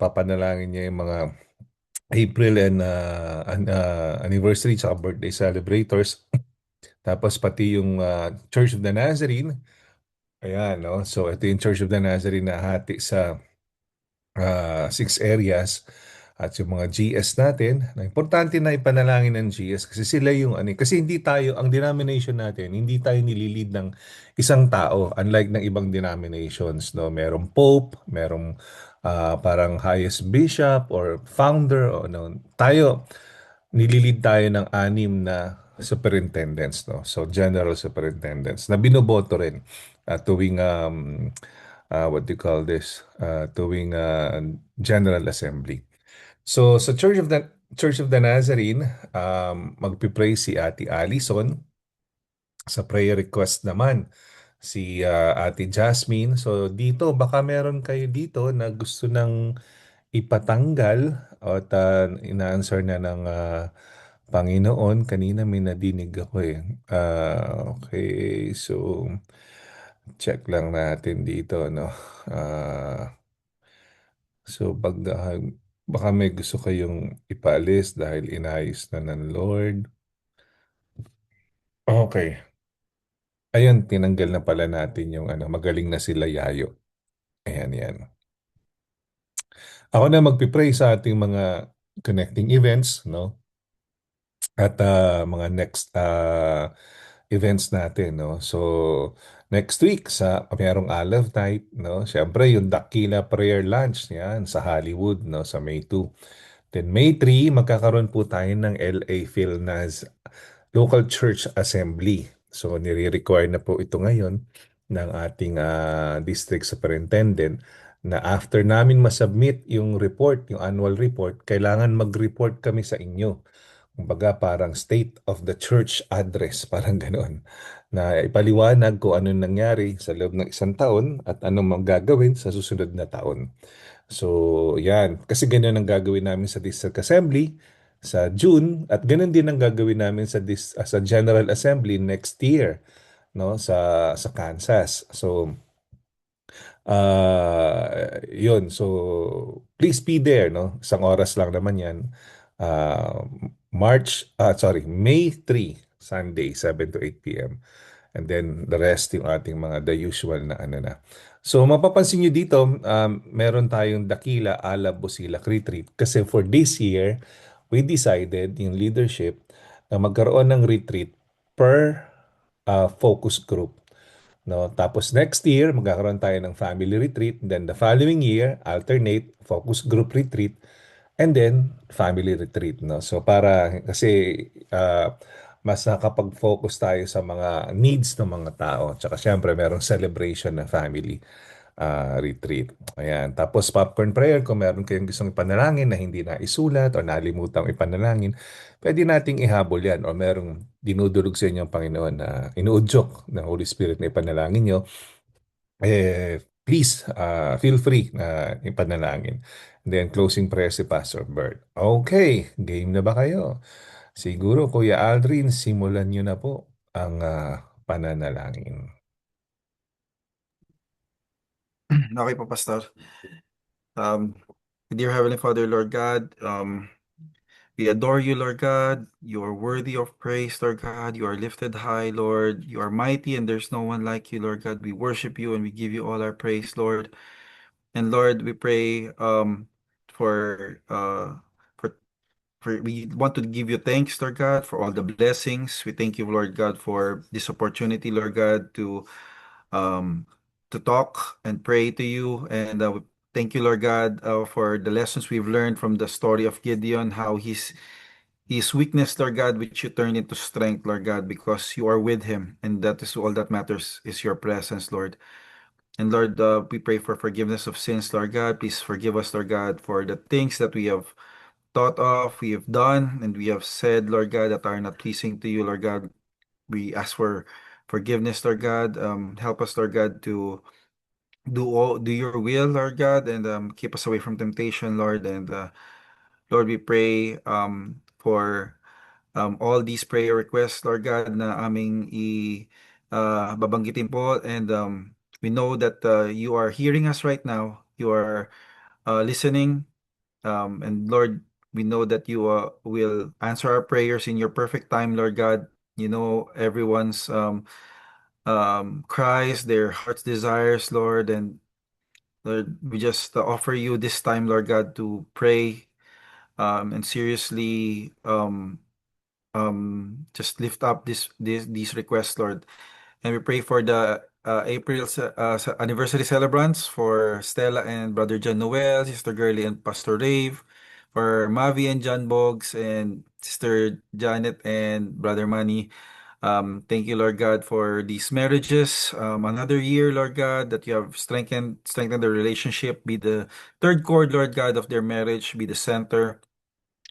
papanalangin niya yung mga April and anniversary tsaka birthday celebrators. Tapos pati yung Church of the Nazarene. Ayan, no? So ito yung Church of the Nazarene na hati sa 6 areas. at yung mga GS natin. Na importante na ipanalangin ng GS kasi sila yung kasi hindi tayo, ang denomination natin, hindi tayo nililid ng isang tao unlike ng ibang denominations, no? Merong pope, merong parang highest bishop or founder o no. Nililid tayo ng anim na superintendents, no? So general superintendents na binoboto rin tuwing what do you call this? Tuwing General Assembly. So sa Church of the Nazarene, magpipray si Ate Allison. Sa prayer request naman, si Ate Jasmine. So dito, baka meron kayo dito na gusto ng ipatanggal at ina-answer na ng Panginoon. Kanina may nadinig ako eh. Okay, so check lang natin dito, no? So baka may gusto kayong ipalis dahil inayos na ng Lord. Okay. Ayun, tinanggal na pala natin yung magaling na sila Yayo. Ayan, yan. Ako na magpipray sa ating mga connecting events, no? At mga next events natin, no? So, next week sa merong Olive Night, no? Siyempre, yung Dakila Prayer Lunch, yan, sa Hollywood, no? Sa May 2. Then May 3, magkakaroon po tayo ng LA PhilNaz Local Church Assembly. So, nire-require na po ito ngayon ng ating district superintendent na after namin masubmit yung report, yung annual report, kailangan mag-report kami sa inyo. Kumbaga parang state of the church address, parang ganoon. Na ipaliwanag kung ano nangyari sa loob ng isang taon at anong magagawin sa susunod na taon. So, yan. Kasi ganyan ang gagawin namin sa District Assembly sa June at ganun din ang gagawin namin sa General Assembly next year, no, sa Kansas. So, yun. So, please be there, no? Isang oras lang naman yan. May 3, Sunday, 7 to 8 p.m. And then the rest yung ating mga the usual na na. So mapapansin nyo dito, meron tayong Dakila Alab Busilak Retreat kasi for this year, we decided yung leadership na magkaroon ng retreat per focus group. No? Tapos next year, magkakaroon tayo ng family retreat. Then the following year, alternate focus group retreat and then family retreat. No? So para kasi mas nakapag-focus tayo sa mga needs ng mga tao. Tsaka syempre, merong celebration na family retreat. Ayan. Tapos popcorn prayer, kung meron kayong gustong ipanalangin na hindi na isulat o nalimutang ipanalangin, pwede nating ihabol yan o merong dinudulog sa inyo ang Panginoon na inuudyok ng Holy Spirit na ipanalangin nyo, please feel free na ipanalangin. And then closing prayer si Pastor Bert. Okay, game na ba kayo? Siguro, Kuya Aldrin, simulan nyo na po ang pananalangin. Okay po, Pastor. Dear Heavenly Father, Lord God, we adore you, Lord God. You are worthy of praise, Lord God. You are lifted high, Lord. You are mighty, and there's no one like you, Lord God. We worship you and we give you all our praise, Lord. And Lord, we pray for we want to give you thanks, Lord God, for all the blessings. We thank you, Lord God, for this opportunity, Lord God, um to talk and pray to you. And we thank you, Lord God, for the lessons we've learned from the story of Gideon, how his weakness, Lord God, which you turned into strength, Lord God, because you are with him, and that is all that matters is your presence, Lord. And Lord, we pray for forgiveness of sins, Lord God. Please forgive us, Lord God, for the things that we have thought of, we have done, and we have said, Lord God, that are not pleasing to you, Lord God. We ask for forgiveness, Lord God. Help us, Lord God, to do your will, Lord God, and keep us away from temptation, Lord. And Lord, we pray for all these prayer requests, Lord God, na aming babanggitin po. And we know that you are hearing us right now. You are listening. And Lord, we know that you will answer our prayers in your perfect time, Lord God. You know everyone's cries, their heart's desires, Lord. And Lord, we just offer you this time, Lord God, to pray and seriously just lift up these requests, Lord. And we pray for the anniversary celebrants for Stella and Brother John Noel, Sister Girly and Pastor Rave, for Mavi and John Boggs, and Sister Janet and Brother Manny. Thank you, Lord God, for these marriages. Another year, Lord God, that you have strengthened the relationship. Be the third cord, Lord God, of their marriage. Be the center.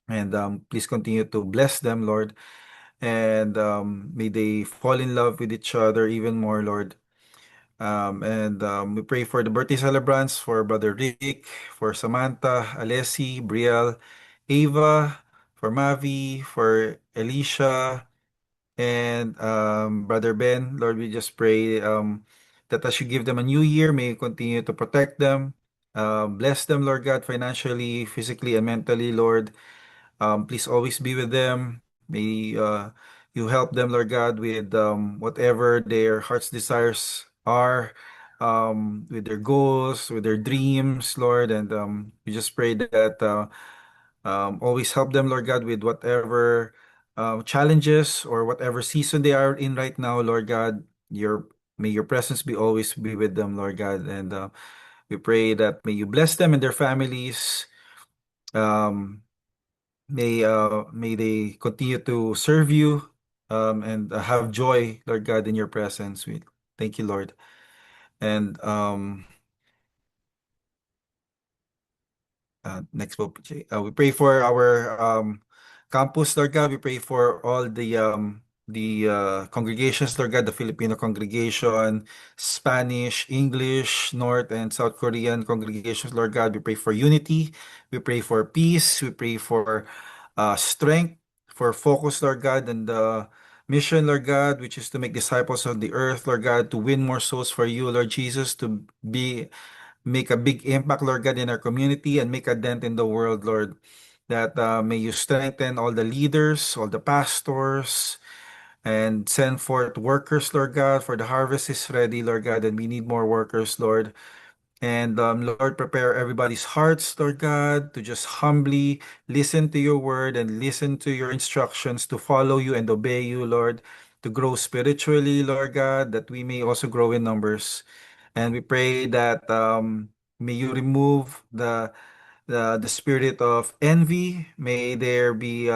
And please continue to bless them, Lord. And may they fall in love with each other even more, Lord. And we pray for the birthday celebrants, for Brother Rick, for Samantha, Alessi, Brielle, Ava, for Mavi, for Alicia, and Brother Ben. Lord, we just pray that as you give them a new year, may you continue to protect them. Bless them, Lord God, financially, physically, and mentally, Lord. Please always be with them. May you help them, Lord God, with whatever their heart's desires are, with their goals, with their dreams, Lord. And we just pray that always help them, Lord God, with whatever challenges or whatever season they are in right now, Lord God. May your presence be always be with them, Lord God. And we pray that may you bless them and their families. Um, may they continue to serve you and have joy, Lord God, in your presence. We thank you, Lord. And next po, we pray for our campus, Lord God. We pray for all the congregations, Lord God, the Filipino congregation, Spanish, English, North and South Korean congregations, Lord God. We pray for unity. We pray for peace. We pray for strength, for focus, Lord God, and the mission, Lord God, which is to make disciples of the earth, Lord God, to win more souls for you, Lord Jesus, to make a big impact, Lord God, in our community and make a dent in the world, Lord. That may you strengthen all the leaders, all the pastors, and send forth workers, Lord God, for the harvest is ready, Lord God, and we need more workers, Lord. And Lord, prepare everybody's hearts, Lord God, to just humbly listen to your word and listen to your instructions to follow you and obey you, Lord, to grow spiritually, Lord God, that we may also grow in numbers. And we pray that may you remove the spirit of envy. May there be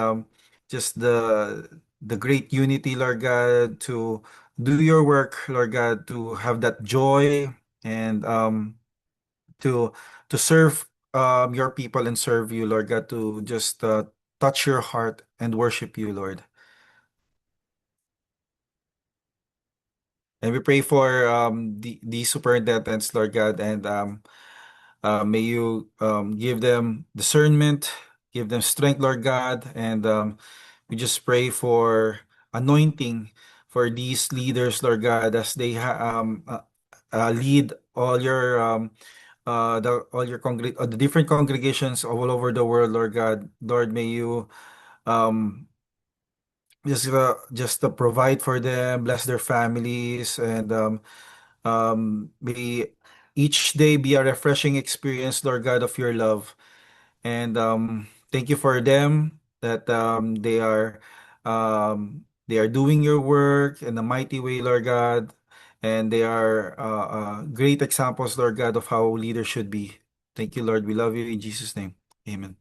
just the great unity, Lord God, to do your work, Lord God, to have that joy and to serve your people and serve you, Lord God, to just touch your heart and worship you, Lord. And we pray for the superintendents, Lord God, and may you give them discernment, give them strength, Lord God, and we just pray for anointing for these leaders, Lord God, as they lead all your the different congregations all over the world, Lord God. Lord, may you um, just provide for them, bless their families, and may each day be a refreshing experience, Lord God, of your love. And thank you for them that they are doing your work in a mighty way, Lord God, and they are great examples, Lord God, of how leaders should be. Thank you, Lord. We love you in Jesus' name. Amen.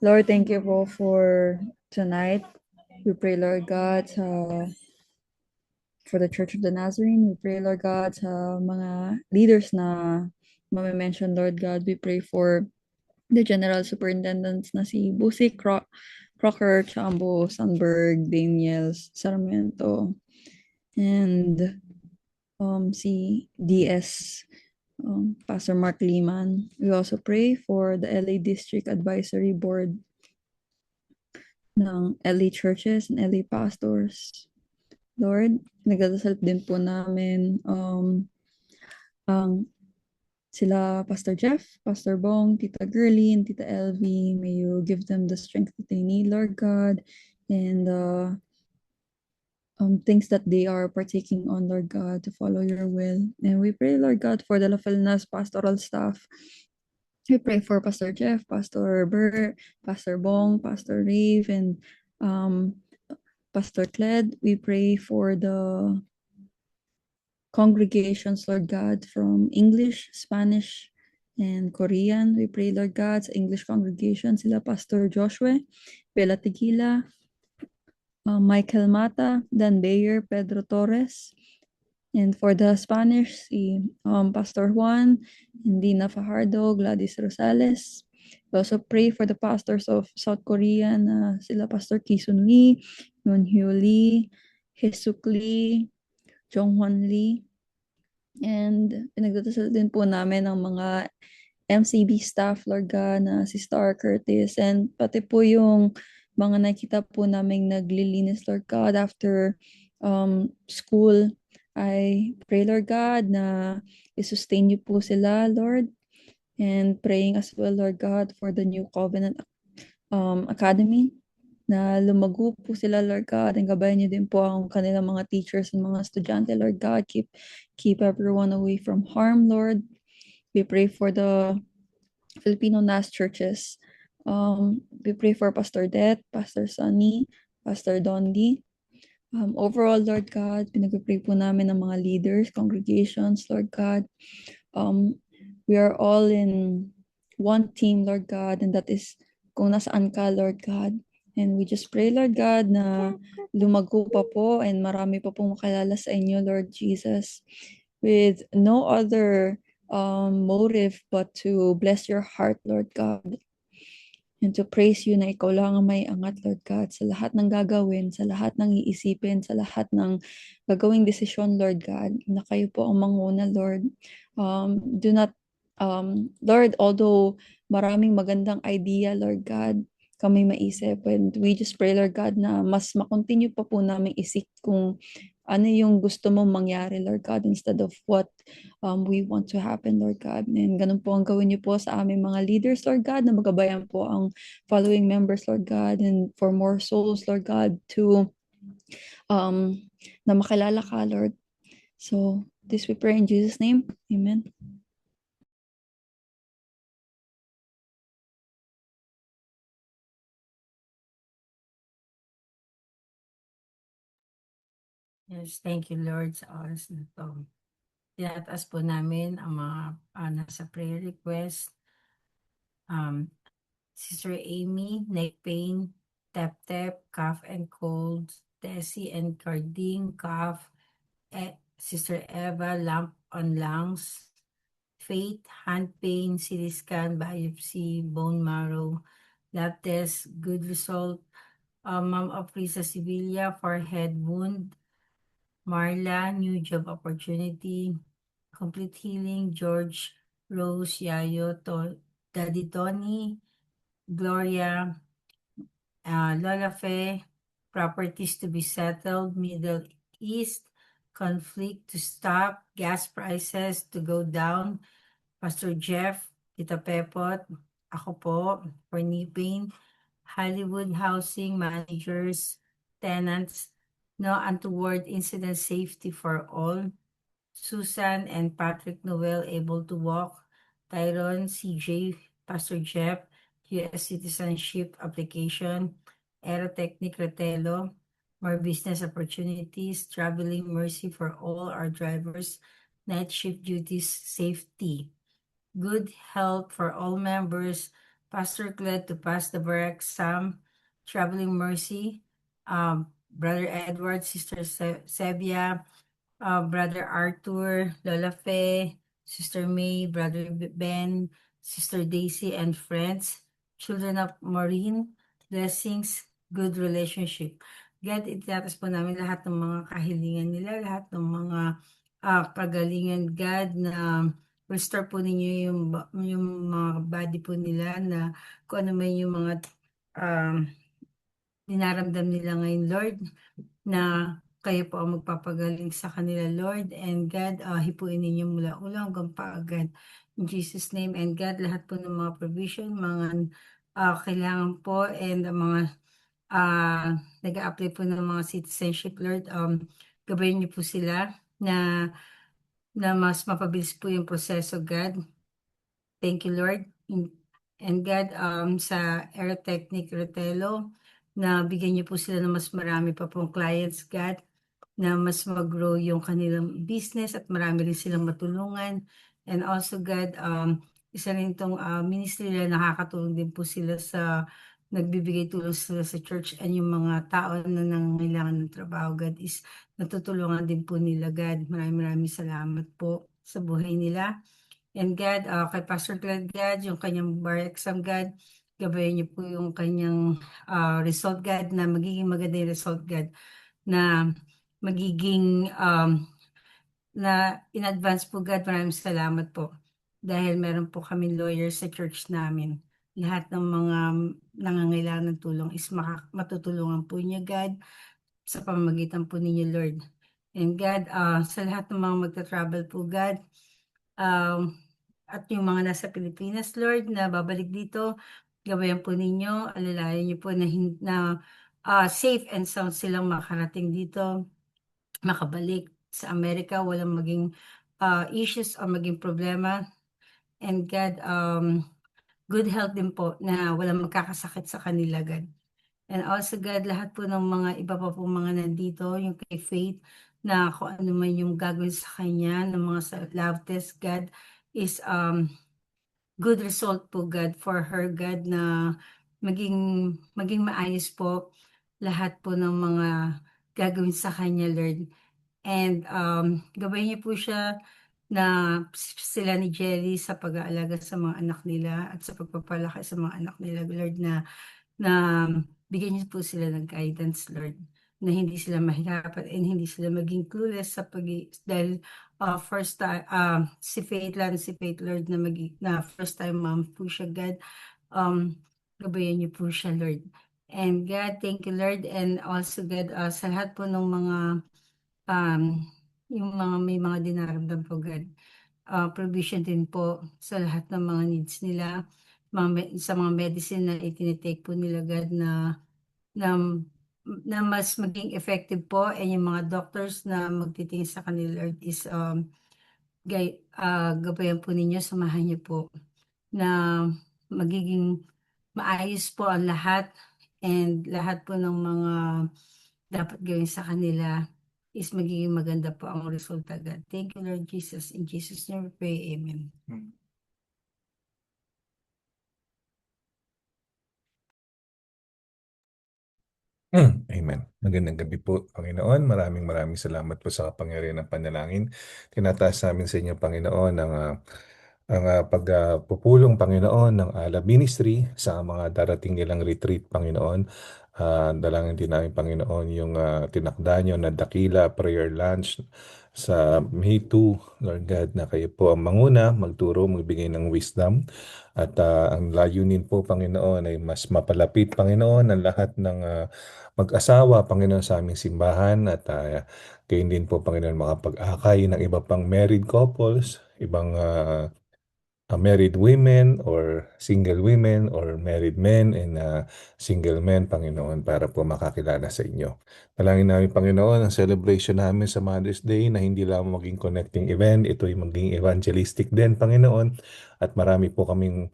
Lord, thank you po for tonight. We pray, Lord God, for the Church of the Nazarene. We pray, Lord God, sa mga leaders na mention, Lord God. We pray for the General Superintendents na si Busi Crocker, Chambo, Sandberg, Daniels, Sarmiento, and si DS, Pastor Mark Liman. We also pray for the LA District Advisory Board ng LA Churches and LA Pastors. Lord, nagdadasal din po namin ang sila Pastor Jeff, Pastor Bong, Tita Girly, and Tita Elvie. May you give them the strength that they need, Lord God. And things that they are partaking on, Lord God, to follow your will. And we pray, Lord God, for the La Felinas pastoral staff. We pray for Pastor Jeff, Pastor Bert, Pastor Bong, Pastor Rave, and Pastor Cled. We pray for the congregations, Lord God, from English, Spanish, and Korean. We pray, Lord God, sa English congregation, sila Pastor Joshua, Bella Tigila, Michael Mata, Dan Bayer, Pedro Torres. And for the Spanish, si Pastor Juan, Dina Fajardo, Gladys Rosales. We also pray for the pastors of South Korea na sila Pastor Kisun Lee, Yoon Hyo Lee, Hesuk Lee, Jonghwan Lee. And pinagdadasal din po namin ang mga MCB staff, Lord God, na si Star Curtis, and pati po yung mga nakita po naming naglilinis, Lord God, after school. I pray, Lord God, na i-sustain niyo po sila, Lord, and praying as well, Lord God, for the New Covenant Academy, na lumago po sila, Lord God, and gabayan niyo din po ang kanilang mga teachers and mga estudyante, Lord God. Keep everyone away from harm, Lord. We pray for the Filipino NAS churches. We pray for Pastor Det, Pastor Sunny, Pastor Dondi. Overall, Lord God, pinag-pray po namin ang mga leaders, congregations, Lord God. We are all in one team, Lord God, and that is kung nasaan ka, Lord God. And we just pray, Lord God, na lumago pa po and marami pa pong makilala sa inyo, Lord Jesus, with no other motive but to bless your heart, Lord God, and to praise you na ikaw lang ang may angat, Lord God, sa lahat ng gagawin, sa lahat ng iisipin, sa lahat ng gagawing desisyon, Lord God, na kayo po ang manguna, Lord. Do not, Lord, although maraming magandang idea, Lord God, kami maisip, and we just pray, Lord God, na mas makontinue pa po namin isip kung ano yung gusto mong mangyari, Lord God, instead of what we want to happen, Lord God. And ganun po ang gawin niyo po sa aming mga leaders, Lord God, na magabayan po ang following members, Lord God, and for more souls, Lord God, to na makilala ka, Lord. So this we pray in Jesus' name. Amen. Yes, thank you, Lord, sa oras na to. Tinataas po namin ang mga nasa prayer request. Sister Amy, neck pain, tap-tap, cough and cold. Tessie and Carding, cough. Sister Eva, lump on lungs. Faith, hand pain, CT scan, biopsy, bone marrow, lab test, good result. Mom of Risa Sevilla, forehead wound. Marla, new job opportunity. Complete healing, George, Rose, Yayo, Daddy Tony, Gloria, Lola Fe, properties to be settled, Middle East, conflict to stop, gas prices to go down, Pastor Jeff, Tita Pepot, ako po, for knee pain, Hollywood housing managers, tenants, no untoward incident, safety for all, Susan and Patrick Noel able to walk, Tyron, CJ, Pastor Jeff, US citizenship application, Aerotechnic Retelo, more business opportunities, traveling mercy for all our drivers, night shift duties, safety, good health for all members, Pastor Glad to pass the bar exam, traveling mercy, Brother Edward, Sister Sebia, Brother Arthur, Lola Fe, Sister May, Brother Ben, Sister Daisy and friends, children of Maureen, blessings, good relationship. God, itinatas po namin lahat ng mga kahilingan nila, lahat ng mga kagalingan, God, na restore po ninyo yung mga body po nila, na kung ano man yung mga dinaramdam nila ngayon, Lord, na kayo po ang magpapagaling sa kanila, Lord. And God, hipuin ninyo mula ulo hanggang paagad. In Jesus' name, and God, lahat po ng mga provision, mga kailangan po, and mga nag-a-apply po ng mga citizenship, Lord. Gabayan niyo po sila na mas mapabilis po yung proseso, God. Thank you, Lord. And God, sa Aerotechnic Rotelo, na bigyan niyo po sila ng mas marami pa pong clients, God, na mas mag-grow yung kanilang business at marami rin silang matulungan. And also, God, isa rin itong ministry na nakakatulong din po sila nagbibigay tulong sila sa church, and yung mga tao na nangangailangan ng trabaho, God, is natutulungan din po nila, God. Maraming salamat po sa buhay nila. And God, kay Pastor Glenn, God, yung kanyang bar exam, God, gabayan niyo po yung kanyang result, God, na magiging maganda yung result, God, na magiging na in advance po, God, maraming salamat po. Dahil meron po kami lawyers sa church namin. Lahat ng mga nangangailangan ng tulong is matutulungan po niya, God, sa pamamagitan po ninyo, Lord. And God, sa lahat ng mga magta-travel po, God, at yung mga nasa Pilipinas, Lord, na babalik dito, gabayan po ninyo, alalayan niyo po na safe and sound silang makarating dito, makabalik sa Amerika, walang maging issues o maging problema. And God, good health din po na walang magkakasakit sa kanila, God. And also, God, lahat po ng mga iba pa po mga nandito, yung kay Faith, na kung ano man yung gagawin sa kanya, ng mga sa love test, God, is good result po, God, for her, God, na maging maayos po lahat po ng mga gagawin sa kanya, Lord. And gabayan niyo po siya na sila ni Jelly sa pag-aalaga sa mga anak nila at sa pagpapalaki sa mga anak nila, Lord, na bigyan niyo po sila ng guidance, Lord, na hindi sila mahirapan and hindi sila maging clueless dahil first time si Faith Lord, na first time mom po siya, God. Gabayan niyo po siya, Lord. And God, thank you, Lord. And also, God, sa lahat po ng mga yung mga may mga dinaramdam po, God, provision din po sa lahat ng mga needs nila, sa mga medicine na itinitake po nila, God, na, na mas maging effective po, and yung mga doctors na magtitingin sa kanila, Lord, is gabayan po ninyo, samahan niyo po na magiging maayos po ang lahat, and lahat po ng mga dapat gawin sa kanila is magiging maganda po ang resulta, God. Thank you, Lord Jesus. In Jesus' name we pray. Amen. Amen. Magandang gabi po, Panginoon. Maraming salamat po sa kapangyarihan ng panalangin. Tinataas namin sa inyo, Panginoon, ang pagpupulong, Panginoon, ng Alab Ministry sa mga darating nilang retreat, Panginoon. Dalangin din namin, Panginoon, yung tinakda nyo na dakila prayer lunch sa May 2, Lord God, na kayo po ang manguna, magturo, magbigay ng wisdom. At ang layunin po, Panginoon, ay mas mapalapit, Panginoon, ang lahat ng mag-asawa, Panginoon, sa aming simbahan, at kayo din po, Panginoon, makapag-akay ng iba pang married couples, ibang married women or single women or married men and single men, Panginoon, para po makakilala sa inyo. Dalangin namin, Panginoon, ang celebration namin sa Mother's Day na hindi lang maging connecting event, ito ay maging evangelistic din, Panginoon, at marami po kaming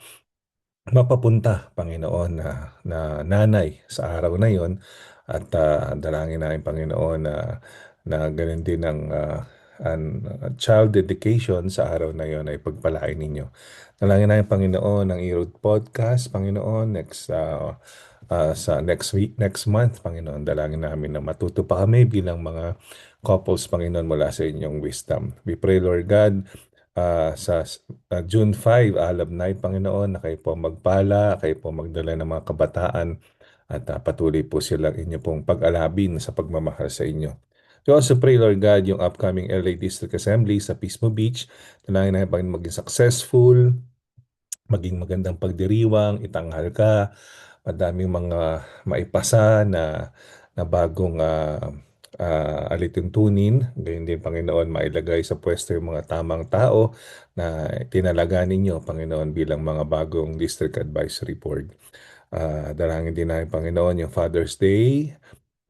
mapapunta, Panginoon, na nanay sa araw na yon. At dalangin namin, Panginoon, na ganun din ang child dedication sa araw na yon ay pagpalain ninyo. Dalangin namin, Panginoon, ang Eroad Podcast, Panginoon, sa next week, next month, Panginoon. Dalangin namin na matuto pa kami bilang mga couples, Panginoon, mula sa inyong wisdom. We pray, Lord God, sa June 5, Alab Night, Panginoon, na kayo po magpala, kayo po magdala ng mga kabataan, at patuloy po silang inyo pong pag-alabin sa pagmamahal sa inyo. We also pray, Lord God, yung upcoming LA District Assembly sa Pismo Beach, dalangin namin, Panginoon, maging successful, maging magandang pagdiriwang, itanghal ka, madaming mga maipasa na bagong alituntunin. Gayon din, Panginoon, mailagay sa pwesto yung mga tamang tao na tinalaga ninyo, Panginoon, bilang mga bagong District Advisory Board. Dalangin din namin, Panginoon, yung Father's Day.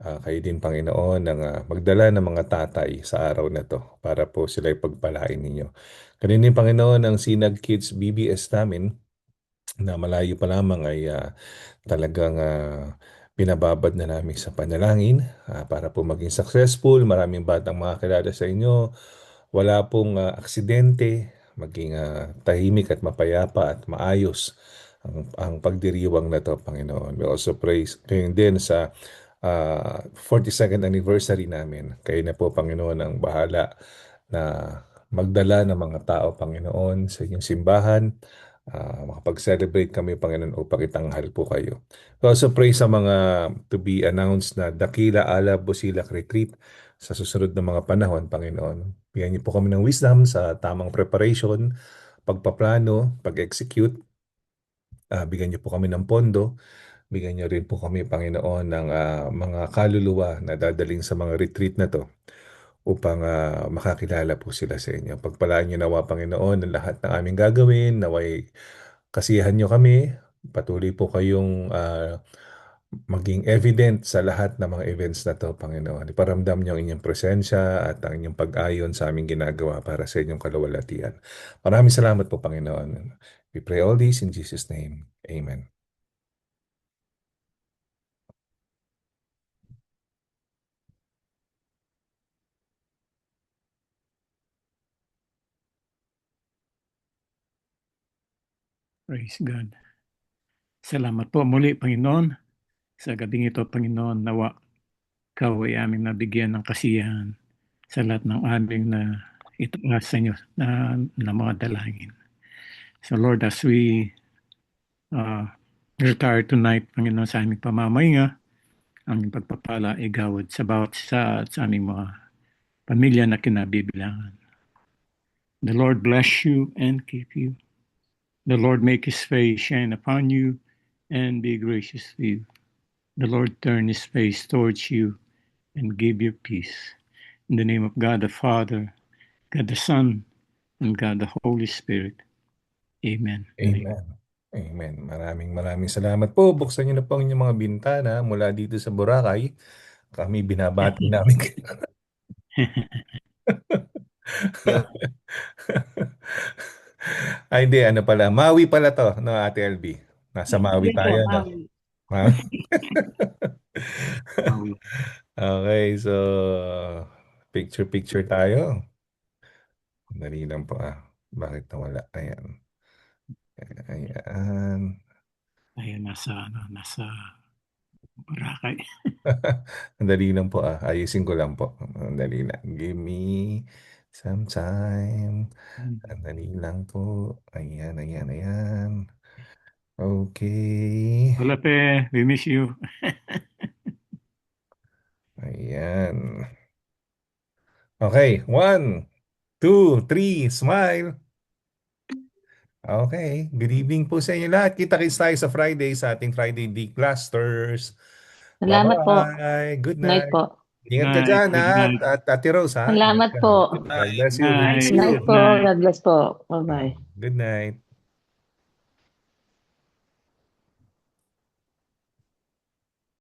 Kayo din, Panginoon, ng magdala ng mga tatay sa araw na to para po sila ipagpalain ninyo. Kanina din, Panginoon, ang Sinag Kids BBS namin na malayo pa lamang ay talagang pinababad na namin sa panalangin para po maging successful. Maraming batang makakilala sa inyo. Wala pong aksidente, maging tahimik at mapayapa at maayos ang pagdiriwang na to, Panginoon. We also praise kayo din sa 42nd anniversary namin. Kayo na po, Panginoon, ang bahala na magdala ng mga tao, Panginoon, sa inyong simbahan. Makapag-celebrate kami, Panginoon, upang itanghal po kayo. We also pray sa mga to be announced na Dakila Ala Busilak Retreat sa susunod na mga panahon, Panginoon. Bigyan niyo po kami ng wisdom sa tamang preparation, pagpaplano, pag-execute. Bigyan niyo po kami ng pondo. Bigyan niyo rin po kami, Panginoon, ng mga kaluluwa na dadaling sa mga retreat na to upang makakilala po sila sa inyo. Pagpalaan niyo nawa, Panginoon, ang lahat ng aming gagawin. Naway kasiyahan niyo kami. Patuloy po kayong maging evident sa lahat ng mga events na to, Panginoon. Iparamdam niyo ang inyong presensya at ang inyong pag-ayon sa aming ginagawa para sa inyong kaluwalhatian. Maraming salamat po, Panginoon. We pray all this in Jesus' name. Amen. Praise God. Salamat po muli, Panginoon. Sa gabing ito, Panginoon, nawa Ikaw ay aming nabigyan ng kasiyahan sa lahat ng aming na itaas sa inyo na mga dalangin. So Lord, as we retire tonight, Panginoon, sa aming pamamahinga, aming pagpapala ay gawad sa bawat isa at sa aming mga pamilya na kinabibilangan. The Lord bless you and keep you. The Lord make His face shine upon you and be gracious to you. The Lord turn His face towards you and give you peace. In the name of God the Father, God the Son, and God the Holy Spirit. Amen. Amen. Amen. Maraming salamat po. Buksan niyo na po ang inyong mga bintana mula dito sa Boracay. Kami binabati namin kayo. Ay, hindi. Ano pala? Maui pala to, no, Ate LB? Nasa Maui tayo, no? Maui. Okay, so picture tayo. Dali lang po Bakit nawala? Ayan. Ayan. Ayan, nasa Boracay. Dali lang po Ayusin ko lang po. Dali lang. Give me some time. Dali lang po. Ayan. Okay. Hola, Pe. We miss you. Ayan. Okay. 1, 2, 3. Smile. Okay. Good evening po sa inyo lahat. Kita-kits tayo sa Friday sa ating Friday D-Clusters. Salamat po. Bye-bye. Good Night night. po. Ingat ka dyan, Good night. at Ate Rose, ha? Ingat Salamat ka. po. God bless you. We Night. miss Night you. po. God bless po. Bye-bye. Good night.